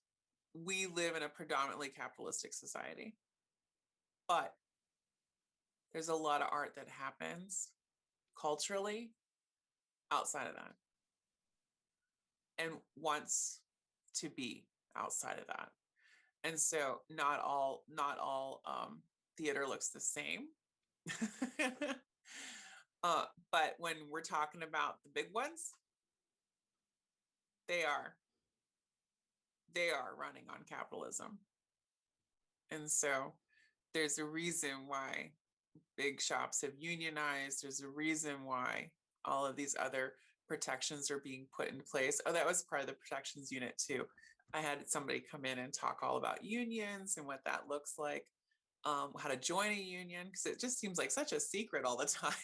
we live in a predominantly capitalistic society, but there's a lot of art that happens culturally outside of that and wants to be outside of that. And so not all theater looks the same. But when we're talking about the big ones, they are running on capitalism. And so there's a reason why big shops have unionized. There's a reason why all of these other protections are being put in place. Oh, that was part of the protections unit too. I had somebody come in and talk all about unions and what that looks like, how to join a union, because it just seems like such a secret all the time,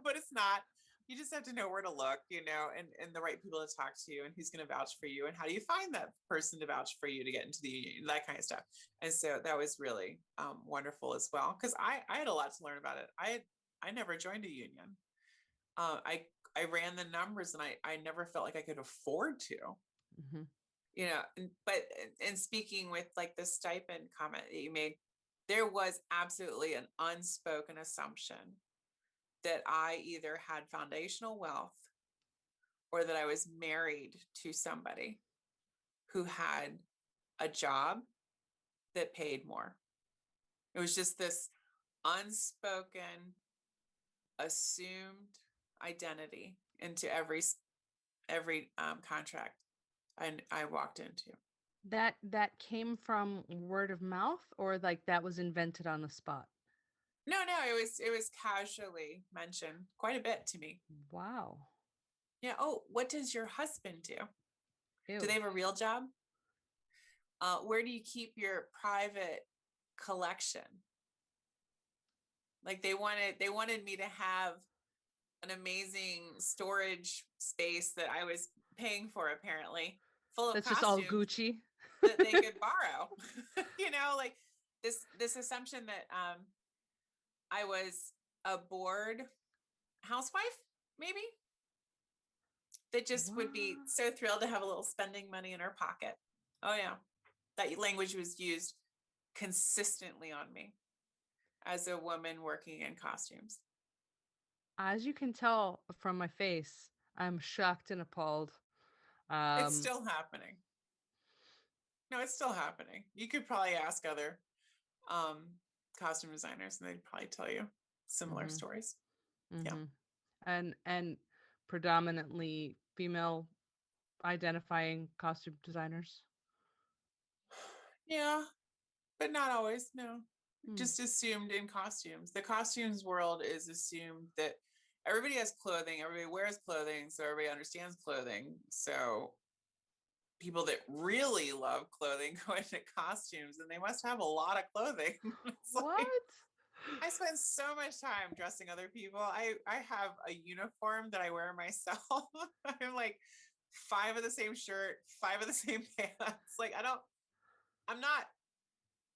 but it's not. You just have to know where to look, and the right people to talk to, and who's going to vouch for you, and how do you find that person to vouch for you to get into the union, that kind of stuff. And so that was really wonderful as well, because I had a lot to learn about it. I never joined a union. I ran the numbers, and I never felt like I could afford to. Mm-hmm. But in speaking with like the stipend comment that you made, there was absolutely an unspoken assumption that I either had foundational wealth or that I was married to somebody who had a job that paid more. It was just this unspoken, assumed identity into every contract I walked into. That came from word of mouth, or like that was invented on the spot? No, it was casually mentioned quite a bit to me. Wow. Yeah. Oh, what does your husband do? Do Ew. they have a real job? Where do you keep your private collection? Like they wanted me to have an amazing storage space that I was paying for, apparently, full of That's just all costumes Gucci. that they could borrow. Like this assumption that I was a bored housewife, maybe. that just What? would be so thrilled to have a little spending money in her pocket. Oh yeah. That language was used consistently on me as a woman working in costumes. As you can tell from my face, I'm shocked and appalled. It's Um, still happening. No, it's still happening. You could probably ask other um, costume designers and they'd probably tell you similar mhm, stories. Yeah. mhm. And predominantly female identifying costume designers. Yeah, but not always. No, Hmm. just assumed in costumes. The costumes world is assumed that everybody has clothing, everybody wears clothing, so everybody understands clothing. So people that really love clothing go into costumes and they must have a lot of clothing. It's What? like I spend so much time dressing other people. I have a uniform that I wear myself. I'm like 5 of the same shirt, 5 of the same pants. Like I'm not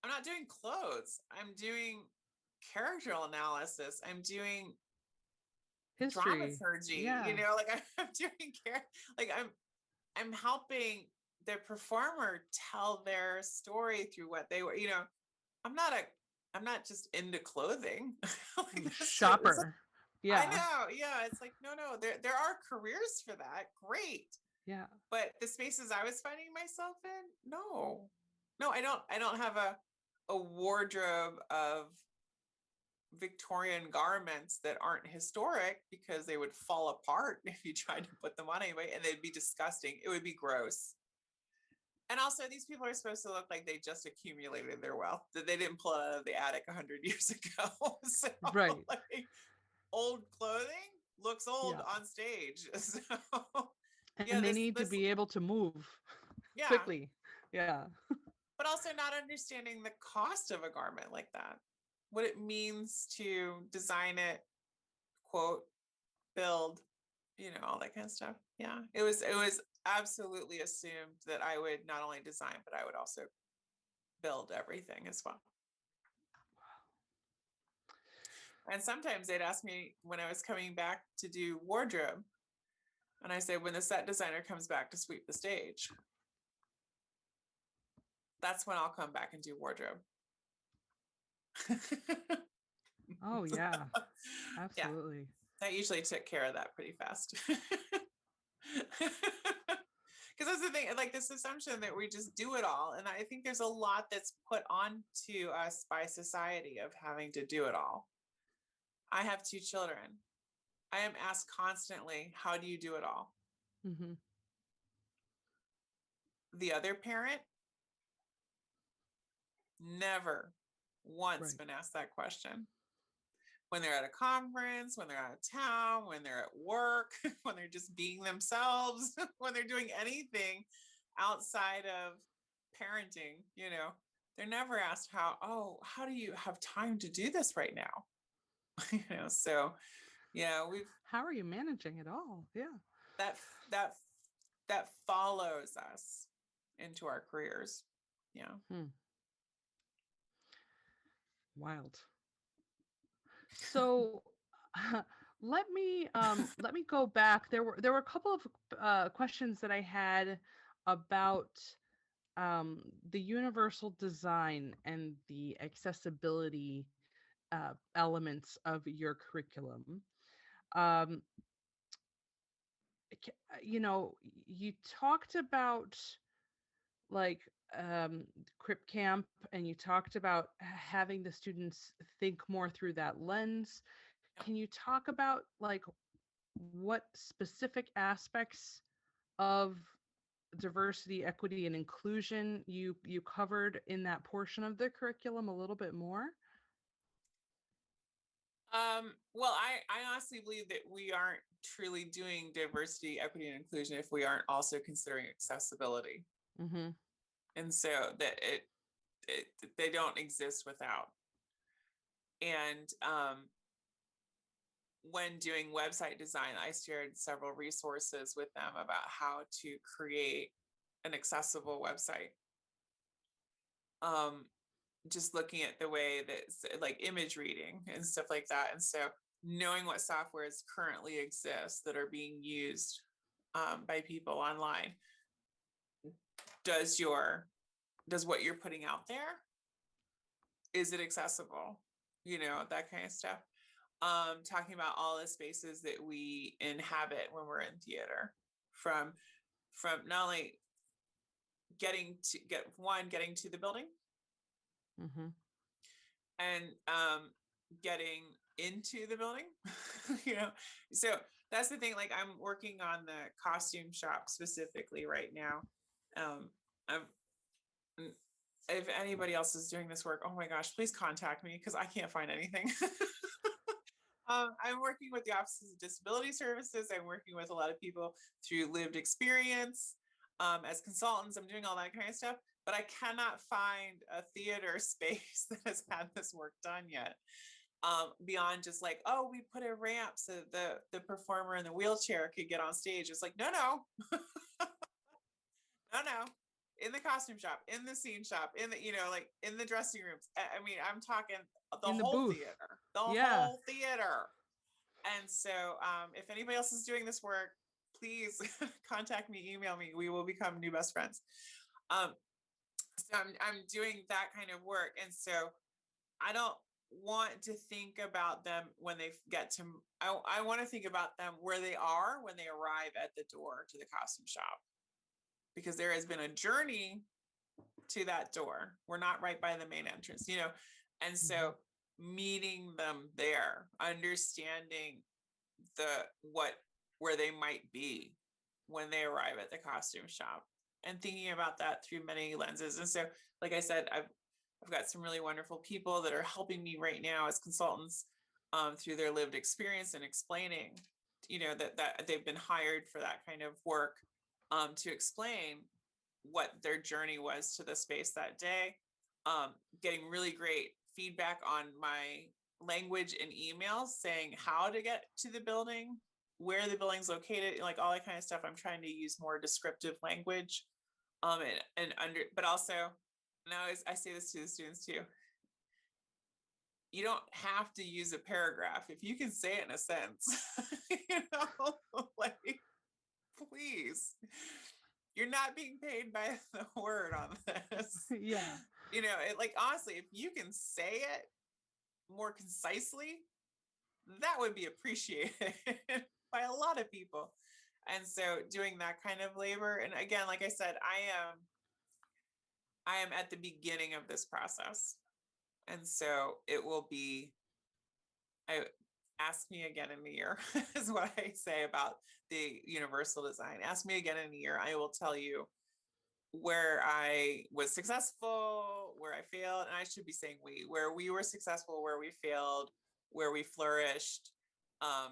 I'm not doing clothes. I'm doing character analysis. I'm doing History. dramaturgy, Yeah. like I'm doing like I'm helping the performer tell their story through what they were, I'm not a I'm not just into clothing. I'm a Like shopper. I Yeah. know. Yeah. It's like, no, there are careers for that. Great. Yeah. But the spaces I was finding myself in, no. No, I don't have a wardrobe of Victorian garments that aren't historic because they would fall apart if you tried to put them on anyway, and they'd be disgusting. It would be gross. And also, these people are supposed to look like they just accumulated their wealth, that they didn't pull it out of the attic 100 years ago. So, Right. like, old clothing looks old Yeah. on stage. So, yeah, And they need to this, be able to move yeah, quickly. Yeah. but also not understanding the cost of a garment like that, what it means to design it, quote, build, all that kind of stuff. Yeah, it was absolutely assumed that I would not only design, but I would also build everything as well. And sometimes they'd ask me when I was coming back to do wardrobe, and I said, when the set designer comes back to sweep the stage, that's when I'll come back and do wardrobe. Oh yeah. Yeah, Absolutely. I usually took care of that pretty fast. Because that's the thing, like this assumption that we just do it all. And I think there's a lot that's put onto us by society of having to do it all. I have 2 children. I am asked constantly, how do you do it all? Mm-hmm. The other parent, never once Right. been asked that question. When they're at a conference, when they're out of town, when they're at work, when they're just being themselves, when they're doing anything outside of parenting, they're never asked how do you have time to do this right now? So yeah, How are you managing it all? Yeah. that that that follows us into our careers. Yeah. Hmm. Wild. So let me go back. There were a couple of questions that I had about the universal design and the accessibility elements of your curriculum. Um, you talked about like Crip Camp, and you talked about having the students think more through that lens. Yep. Can you talk about like what specific aspects of diversity, equity, and inclusion you covered in that portion of the curriculum a little bit more? Well, I honestly believe that we aren't truly doing diversity, equity, and inclusion if we aren't also considering accessibility. Mm-hmm. And so that they don't exist without. And when doing website design, I shared several resources with them about how to create an accessible website. Just looking at the way that like image reading and stuff like that. And so knowing what softwares currently exist that are being used by people online. Does what you're putting out there, is it accessible? That kind of stuff. Talking about all the spaces that we inhabit when we're in theater, from not only getting to the building, Mm-hmm. and getting into the building. So that's the thing. Like, I'm working on the costume shop specifically right now. I'm If anybody else is doing this work, oh my gosh, please contact me, because I can't find anything. I'm working with the Offices of Disability Services. I'm working with a lot of people through lived experience. As consultants, I'm doing all that kind of stuff, but I cannot find a theater space that has had this work done yet. Beyond just like, oh, we put a ramp so the performer in the wheelchair could get on stage. It's like, no, no. In the costume shop, in the scene shop, in the, like in the dressing rooms. I mean, I'm talking the In the whole booth. theater, Yeah. whole theater. And so, if anybody else is doing this work, please contact me, email me. We will become new best friends. So I'm doing that kind of work. And so I don't want to think about them when they get to, I want to think about them where they are when they arrive at the door to the costume shop, because there has been a journey to that door. We're not right by the main entrance, and so meeting them there, understanding where they might be when they arrive at the costume shop, and thinking about that through many lenses. And so, like I said, I've got some really wonderful people that are helping me right now as consultants, through their lived experience and explaining, that they've been hired for that kind of work, to explain what their journey was to the space that day. Getting really great feedback on my language and emails saying how to get to the building, where the building's located, like all that kind of stuff. I'm trying to use more descriptive language, but also, and I say this to the students too, you don't have to use a paragraph if you can say it in a sentence. Like, please, you're not being paid by the word on this. Yeah. Like, honestly, if you can say it more concisely, that would be appreciated by a lot of people. And so doing that kind of labor, and again, like I said, I am at the beginning of this process. And so it will be, ask me again in a year is what I say about the universal design. Ask me again in a year. I will tell you where I was successful, where I failed. And I should be saying where we were successful, where we failed, where we flourished. I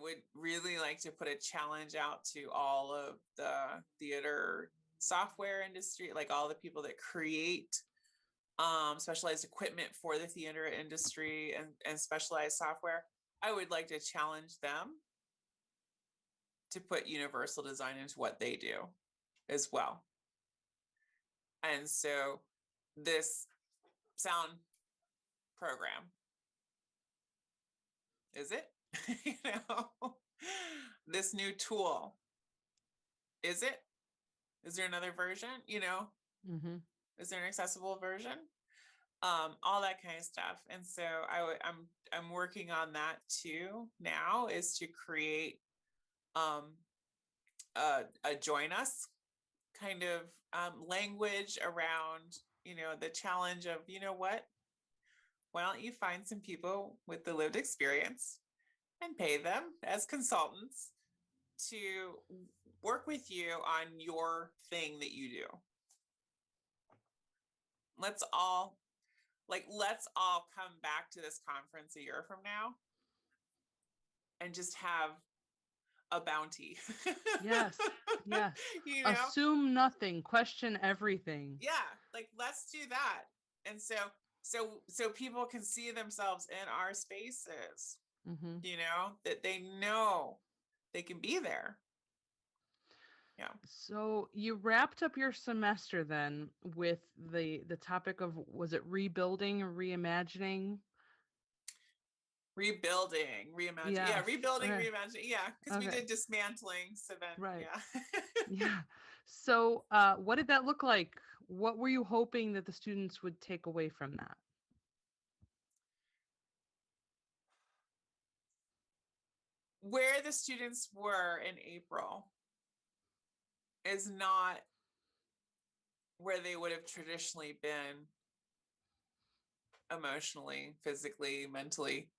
would really like to put a challenge out to all of the theater software industry, like all the people that create specialized equipment for the theater industry and specialized software. I would like to challenge them to put universal design into what they do as well. And so this sound program, is it? This new tool, is it? Is there another version? Is there an accessible version? All that kind of stuff. And so I'm working on that too now, is to create a join us kind of language around, the challenge of, why don't you find some people with the lived experience and pay them as consultants to work with you on your thing that you do. Let's all come back to this conference a year from now and just have a bounty. Yes. Assume nothing, question everything. Yeah, like, let's do that. And so people can see themselves in our spaces, that they know they can be there. Yeah. So you wrapped up your semester then with the topic of, was it rebuilding or reimagining? reimagining. Yeah, Yes. rebuilding, Okay. reimagining. Yeah, because we Okay. did dismantling. So then, Right. yeah. Yeah. So, what did that look like? What were you hoping that the students would take away from that? Where the students were in April is not where they would have traditionally been emotionally, physically, mentally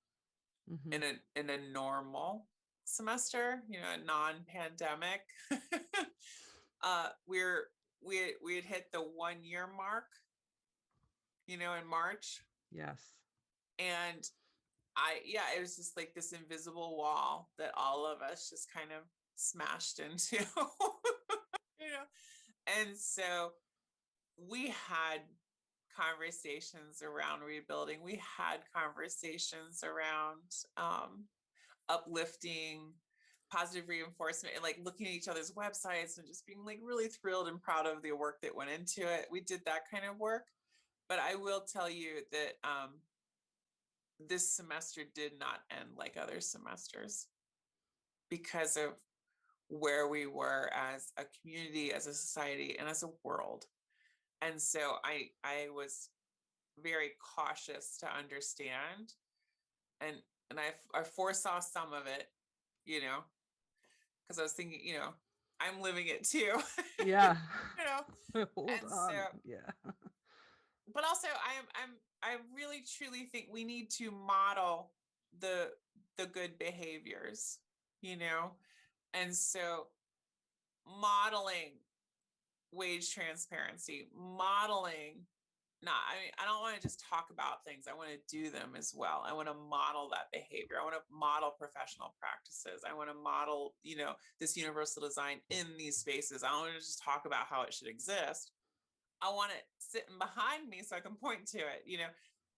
Mm-hmm. in a normal semester, a non-pandemic. We had hit the 1 year mark, in March. Yes. And it was just like this invisible wall that all of us just kind of smashed into, you know. And so we had conversations around rebuilding. We had conversations around uplifting, positive reinforcement, and like looking at each other's websites and just being like really thrilled and proud of the work that went into it. We did that kind of work. But I will tell you that this semester did not end like other semesters because of where we were as a community, as a society, and as a world. And so I was very cautious to understand, and I foresaw some of it, because I was thinking, I'm living it too. Yeah. Hold And so, on. Yeah. but also I really truly think we need to model the good behaviors, and so modeling wage transparency, modeling I don't want to just talk about things. I want to do them as well. I want to model that behavior. I want to model professional practices. I want to model, this universal design in these spaces. I don't want to just talk about how it should exist. I want it sitting behind me so I can point to it,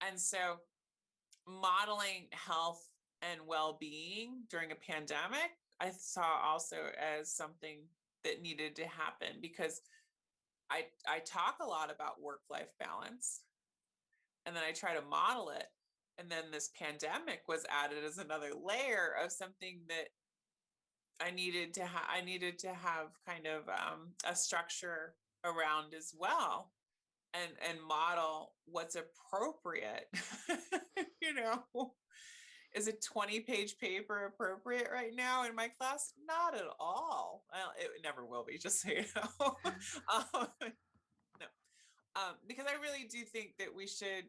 And so modeling health and well-being during a pandemic, I saw also as something that needed to happen, because I talk a lot about work-life balance, and then I try to model it. And then this pandemic was added as another layer of something that I needed to have kind of a structure around as well, and model what's appropriate. you know, is a 20-page paper appropriate right now in my class? Not at all. Well, it never will be, just so you know. No, because I really do think that we should.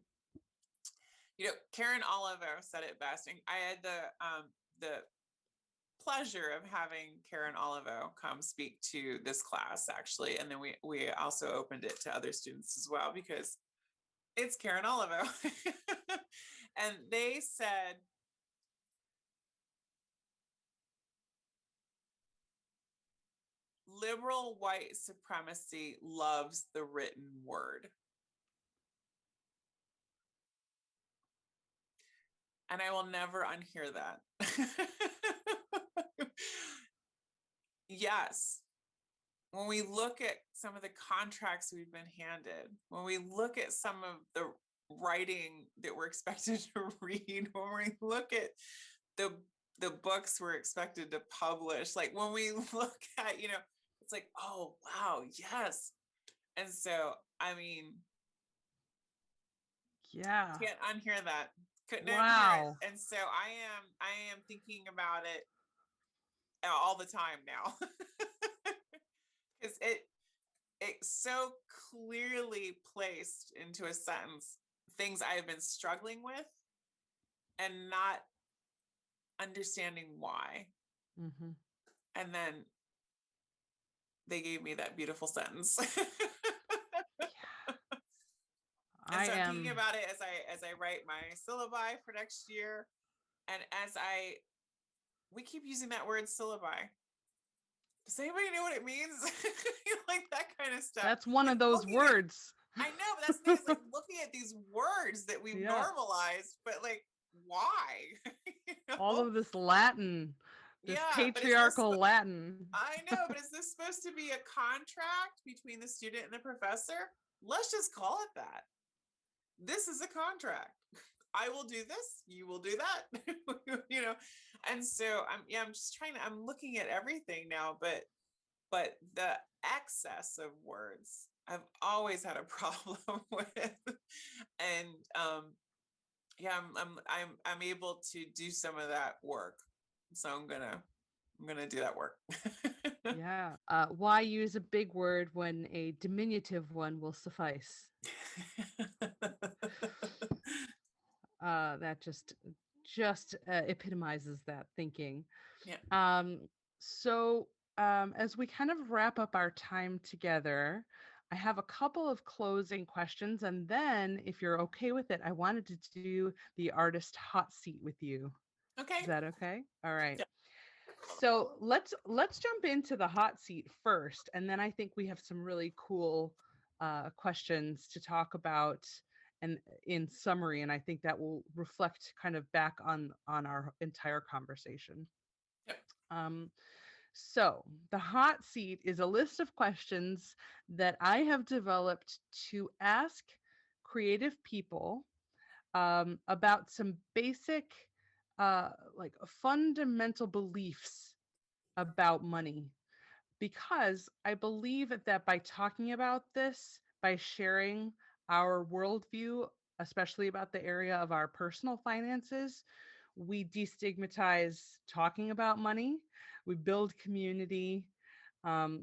Karen Olivo said it best, and I had the pleasure of having Karen Olivo come speak to this class, actually, and then we also opened it to other students as well, because it's Karen Olivo. And they said, liberal white supremacy loves the written word. And I will never unhear that. Yes. When we look at some of the contracts we've been handed, when we look at some of the writing that we're expected to read, when we look at the books we're expected to publish, like when we look at, it's like, oh, wow, yes. And so, I mean, Yeah. can't unhear that. Couldn't unhear Wow. it. And so I am thinking about it all the time now. Because it so clearly placed into a sentence things I've been struggling with and not understanding why. Mm-hmm. And then they gave me that beautiful sentence. And so I'm thinking about it as I write my syllabi for next year, and we keep using that word syllabi. Does anybody know what it means? Like that kind of stuff. That's one Like of those words. I know, but that's the thing, is like looking at these words that we've normalized, but like, why? All of this Latin, this patriarchal Latin. I know, but is this supposed to be a contract between the student and the professor? Let's just call it that. This is a contract. I will do this, you will do that, you know? And so I'm just I'm looking at everything now, but the excess of words I've always had a problem with. And yeah, I'm able to do some of that work. So I'm gonna do that work. Yeah. Why use a big word when a diminutive one will suffice? That just epitomizes that thinking. Yeah. Um, so as we kind of wrap up our time together, I have a couple of closing questions, and then, if you're okay with it, I wanted to do the artist hot seat with you. Is Okay. that okay? All right. Yeah. So let's jump into the hot seat first, and then I think we have some really cool questions to talk about, and in summary, and I think that will reflect kind of back on our entire conversation. Yeah. Um, so the hot seat is a list of questions that I have developed to ask creative people about some basic, like fundamental beliefs about money, because I believe that by talking about this, by sharing our worldview, especially about the area of our personal finances, we destigmatize talking about money, we build community,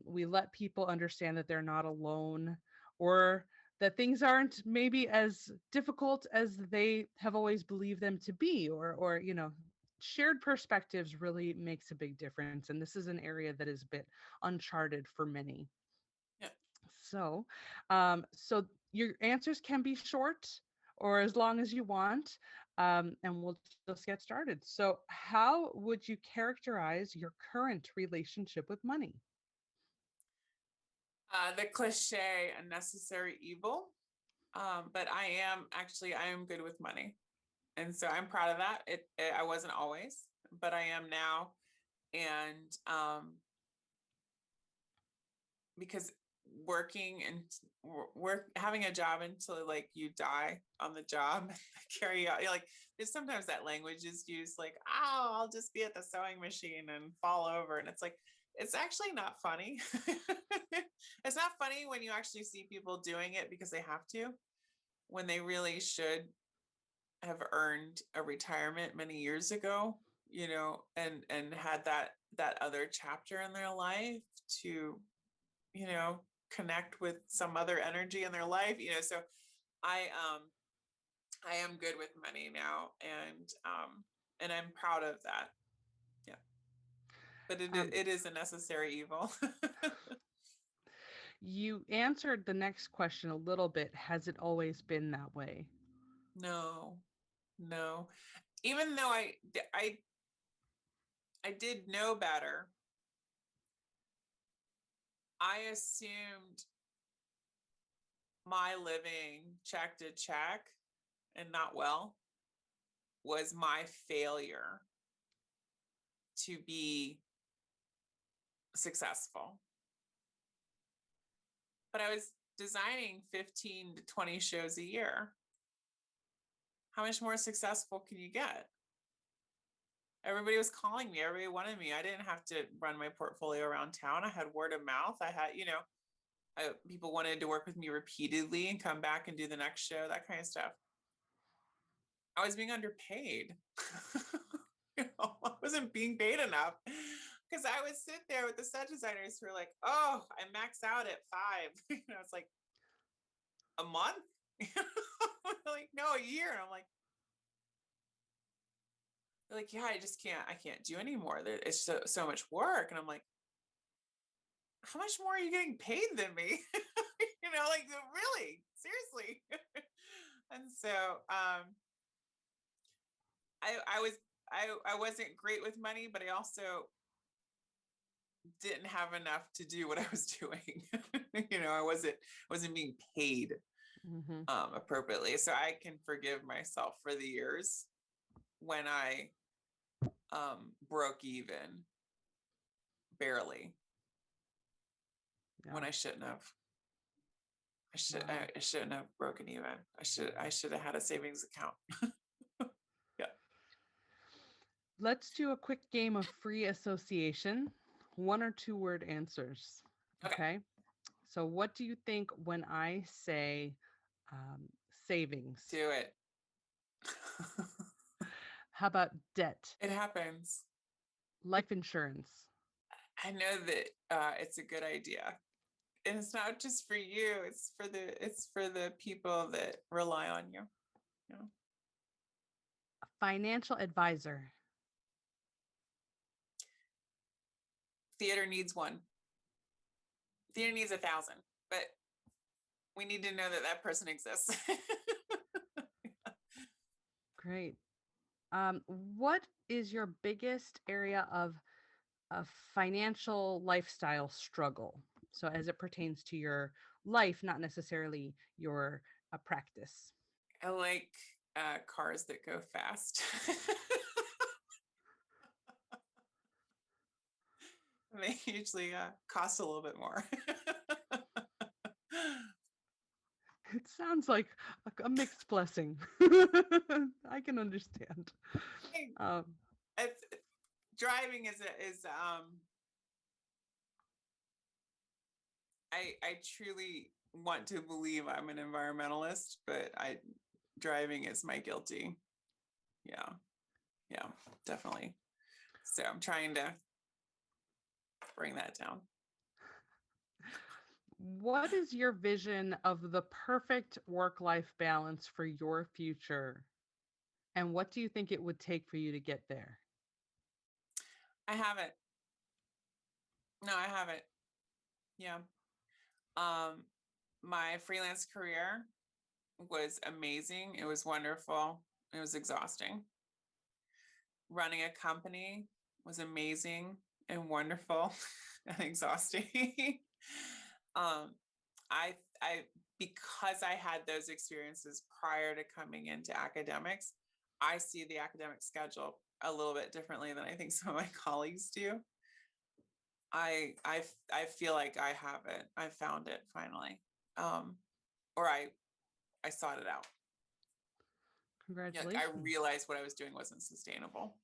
we let people understand that they're not alone, or that things aren't maybe as difficult as they have always believed them to be, or shared perspectives really makes a big difference, and this is an area that is a bit uncharted for many. Yeah. So your answers can be short or as long as you want, and we'll just get started. So how would you characterize your current relationship with money? The cliche, a necessary evil. But I am good with money. And so I'm proud of that. I wasn't always, but I am now. And because working and having a job until like you die on the job, carry out, like there's sometimes that language is used like, oh, I'll just be at the sewing machine and fall over. And it's like, it's actually not funny. It's not funny when you actually see people doing it because they have to, when they really should have earned a retirement many years ago, and had that other chapter in their life to, connect with some other energy in their life, so I I am good with money now, and I'm proud of that. Yeah. But Um, it is a necessary evil. you answered the next question a little bit. Has it always been that way? No, no. Even though I did know better, I assumed my living check to check and not well was my failure to be successful. But I was designing 15 to 20 shows a year. How much more successful can you get? Everybody was calling me. Everybody wanted me. I didn't have to run my portfolio around town. I had word of mouth. I had, people wanted to work with me repeatedly and come back and do the next show, that kind of stuff. I was being underpaid. I wasn't being paid enough, because I would sit there with the set designers who are like, oh, I max out at 5. It's like a month. Like, no, a year. And I'm like, they're like, yeah, I can't do anymore. It's so much work. And I'm like, how much more are you getting paid than me? Like, really, seriously. And so I wasn't great with money, but I also didn't have enough to do what I was doing. I wasn't being paid Mm-hmm. appropriately. So I can forgive myself for the years when I broke even barely, Yeah. when I shouldn't have. Wow. I shouldn't have broken even. I should have had a savings account. Let's do a quick game of free association, 1 or 2 word answers. Okay, Okay. So, what do you think when I say savings? do it. How about debt? It happens. Life insurance? I know that it's a good idea. And it's not just for you, it's for the people that rely on you. You know? A financial advisor? Theater needs one. Theater needs 1,000, but we need to know that that person exists. Great. What is your biggest area of a financial lifestyle struggle? So, as it pertains to your life, not necessarily your practice. I like cars that go fast. They usually cost a little bit more. It sounds like a mixed blessing. I can understand. Um, It's, driving is I truly want to believe I'm an environmentalist, but driving is my guilty. Yeah, definitely. So I'm trying to bring that down. what is your vision of the perfect work-life balance for your future? And what do you think it would take for you to get there? I haven't. No, I haven't. Yeah. Um, my freelance career was amazing. It was wonderful. It was exhausting. Running a company was amazing and wonderful and exhausting. um, I because I had those experiences prior to coming into academics, I see the academic schedule a little bit differently than I think some of my colleagues do. I feel like I have it. I found it finally, or I sought it out. Yeah, like I Congratulations. realized what I was doing wasn't sustainable.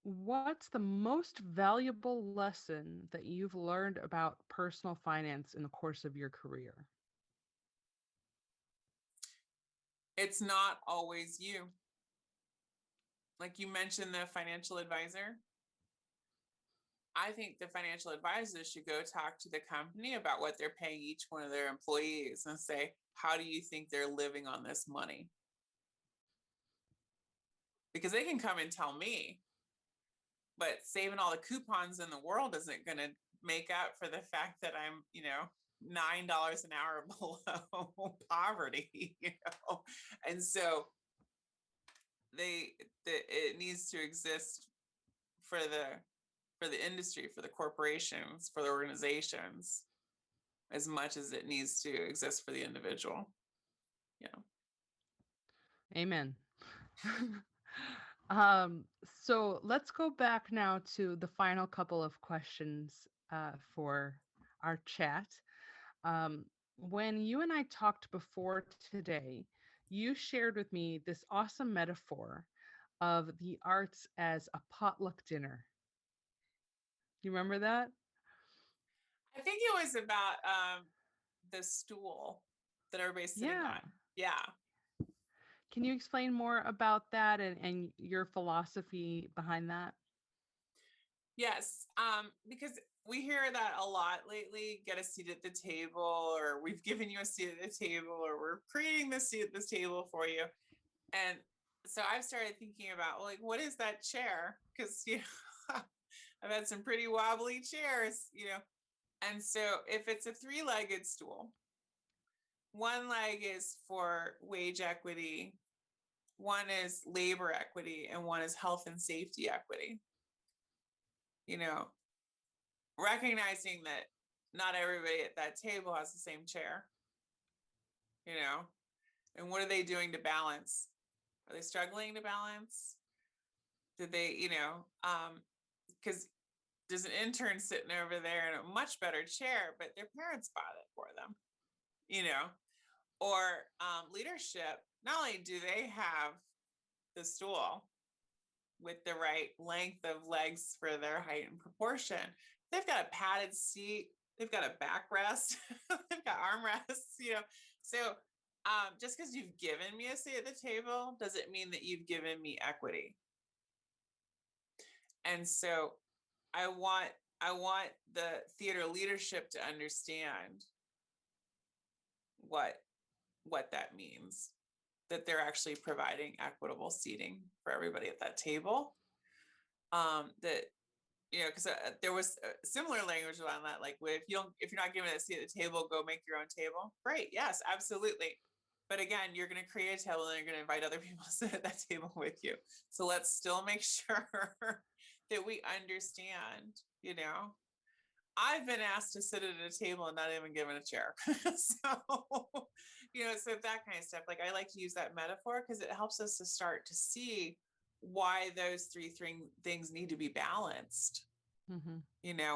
What's the most valuable lesson that you've learned about personal finance in the course of your career? It's not always you. Like you mentioned, the financial advisor. I think the financial advisor should go talk to the company about what they're paying each one of their employees and say, how do you think they're living on this money? Because they can come and tell me, but saving all the coupons in the world isn't going to make up for the fact that I'm, $9 an hour below poverty, and so it needs to exist for the industry, for the corporations, for the organizations, as much as it needs to exist for the individual. Amen. um, so let's go back now to the final couple of questions for our chat. When you and I talked before today, you shared with me this awesome metaphor of the arts as a potluck dinner. You remember that? I think it was about the stool that everybody's sitting Yeah. on. Yeah. Can you explain more about that and your philosophy behind that? Yes. Because we hear that a lot lately, get a seat at the table, or we've given you a seat at the table, or we're creating the seat at this table for you. And so I've started thinking about, like, what is that chair? Because, I've had some pretty wobbly chairs, And so if it's a 3-legged stool, one leg is for wage equity, one is labor equity, and one is health and safety equity. Recognizing that not everybody at that table has the same chair, and what are they doing to balance? Are they struggling to balance? Did they, because there's an intern sitting over there in a much better chair, but their parents bought it for them, or leadership. Not only do they have the stool with the right length of legs for their height and proportion. They've got a padded seat, they've got a backrest, they've got armrests, So just because you've given me a seat at the table doesn't mean that you've given me equity. And so I want the theater leadership to understand what that means, that they're actually providing equitable seating for everybody at that table. That, because there was similar language around that, like if you're not given a seat at the table, go make your own table. Great, yes, absolutely. But again, you're going to create a table and you're going to invite other people to sit at that table with you. So let's still make sure that we understand, I've been asked to sit at a table and not even given a chair. So that kind of stuff. Like I like to use that metaphor because it helps us to start to see why those three things need to be balanced. Mm-hmm.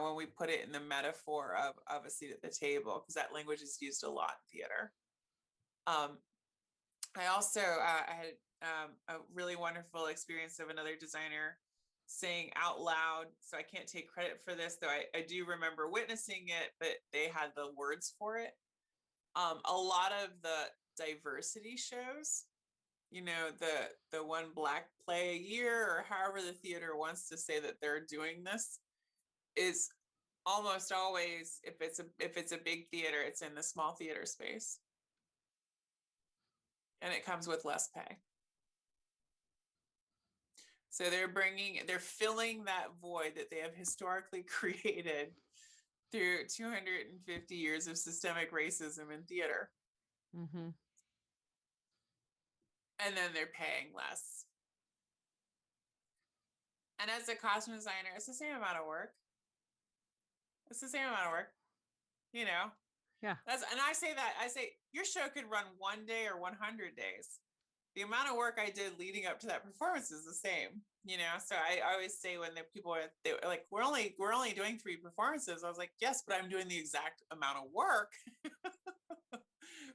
When we put it in the metaphor of a seat at the table, because that language is used a lot in theater. I also I had a really wonderful experience of another designer saying out loud, so I can't take credit for this, though I do remember witnessing it, but they had the words for it. A lot of the diversity shows, the one black play a year, or however the theater wants to say that they're doing this, is almost always, if it's a big theater, it's in the small theater space. And it comes with less pay. So they're filling that void that they have historically created through 250 years of systemic racism in theater. Mm-hmm. And then they're paying less. And as a costume designer, it's the same amount of work. Yeah. And I say your show could run 1 day or 100 days. The amount of work I did leading up to that performance is the same, So I always say when they were like, we're only doing 3 performances. I was like, yes, but I'm doing the exact amount of work,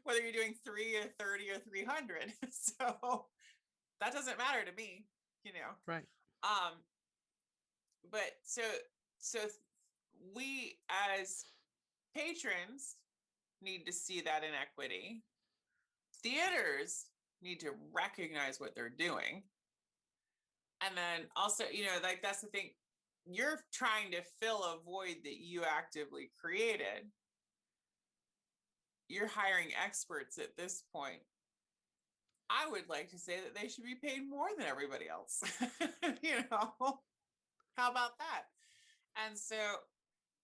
whether you're doing 3 or 30 or 300. So that doesn't matter to me, Right. But so we as patrons need to see that inequity. Theaters need to recognize what they're doing. And then also, like that's the thing, you're trying to fill a void that you actively created. You're hiring experts at this point. I would like to say that they should be paid more than everybody else. How about that? And so,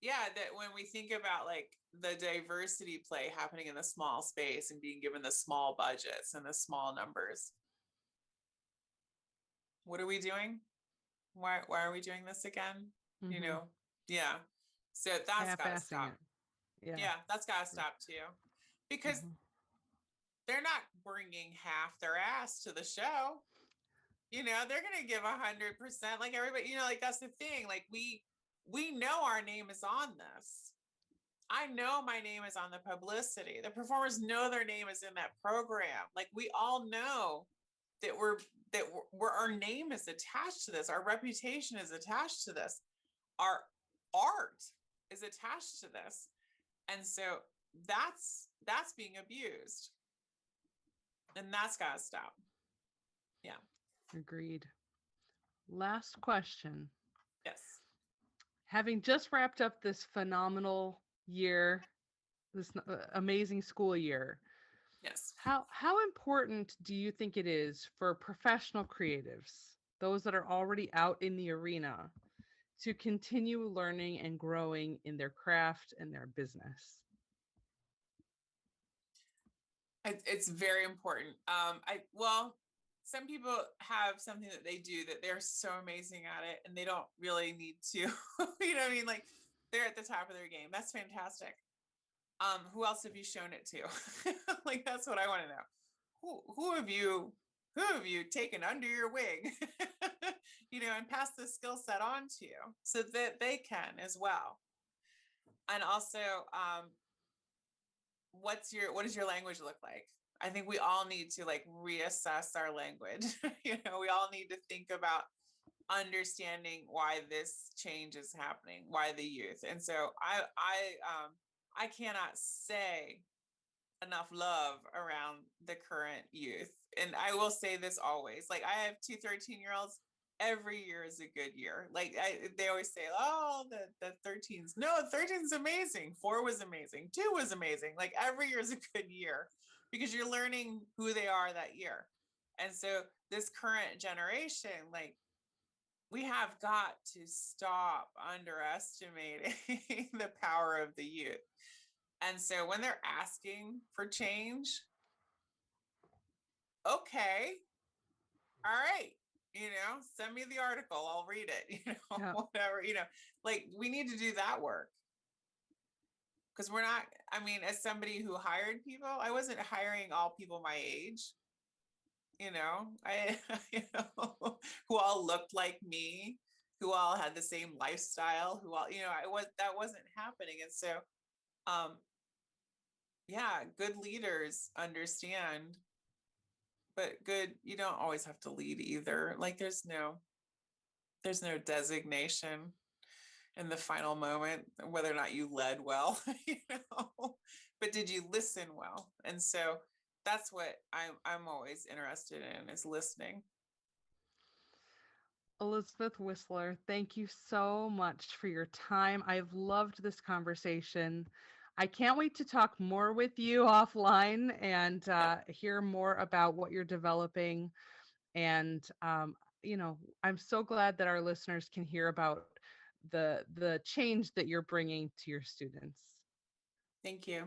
yeah, that when we think about like the diversity play happening in the small space and being given the small budgets and the small numbers, what are we doing? Why are we doing this again? Mm-hmm. Yeah. So that's got to stop. Yeah, that's got to stop too, because they're not bringing half their ass to the show. They're going to give 100%, like everybody, like that's the thing. Like we know our name is on this. I know my name is on the publicity. The performers know their name is in that program. Like we all know that our name is attached to this. Our reputation is attached to this. Our art is attached to this. And so that's being abused. And that's got to stop. Yeah. Agreed. Last question. Yes. Having just wrapped up this phenomenal year, this amazing school year. Yes. How important do you think it is for professional creatives, those that are already out in the arena, to continue learning and growing in their craft and their business? It's very important. Some people have something that they do that they're so amazing at it and they don't really need to, like they're at the top of their game. That's fantastic. Who else have you shown it to? Like, that's what I want to know. Who have you taken under your wing, and passed the skill set on to so that they can as well. And also, what does your language look like? I think we all need to like reassess our language. We all need to think about understanding why this change is happening, why the youth. And so I cannot say enough love around the current youth. And I will say this always, like I have two 13-year-olds. Every year is a good year. Like they always say, oh, the 13s. No, 13 is amazing. 4 was amazing. 2 was amazing. Like every year is a good year because you're learning who they are that year. And so this current generation, like we have got to stop underestimating the power of the youth. And so when they're asking for change, okay, all right, send me the article, I'll read it, Yeah. whatever, like we need to do that work. Because we're not, as somebody who hired people, I wasn't hiring all people my age, I, who all looked like me, who all had the same lifestyle, who all, that wasn't happening. And so, yeah, good leaders understand, but you don't always have to lead either. Like there's no designation in the final moment, whether or not you led well, but did you listen well? And so that's what I'm always interested in, is listening. Elizabeth Wislar, thank you so much for your time. I've loved this conversation. I can't wait to talk more with you offline and hear more about what you're developing. And, I'm so glad that our listeners can hear about the change that you're bringing to your students. Thank you.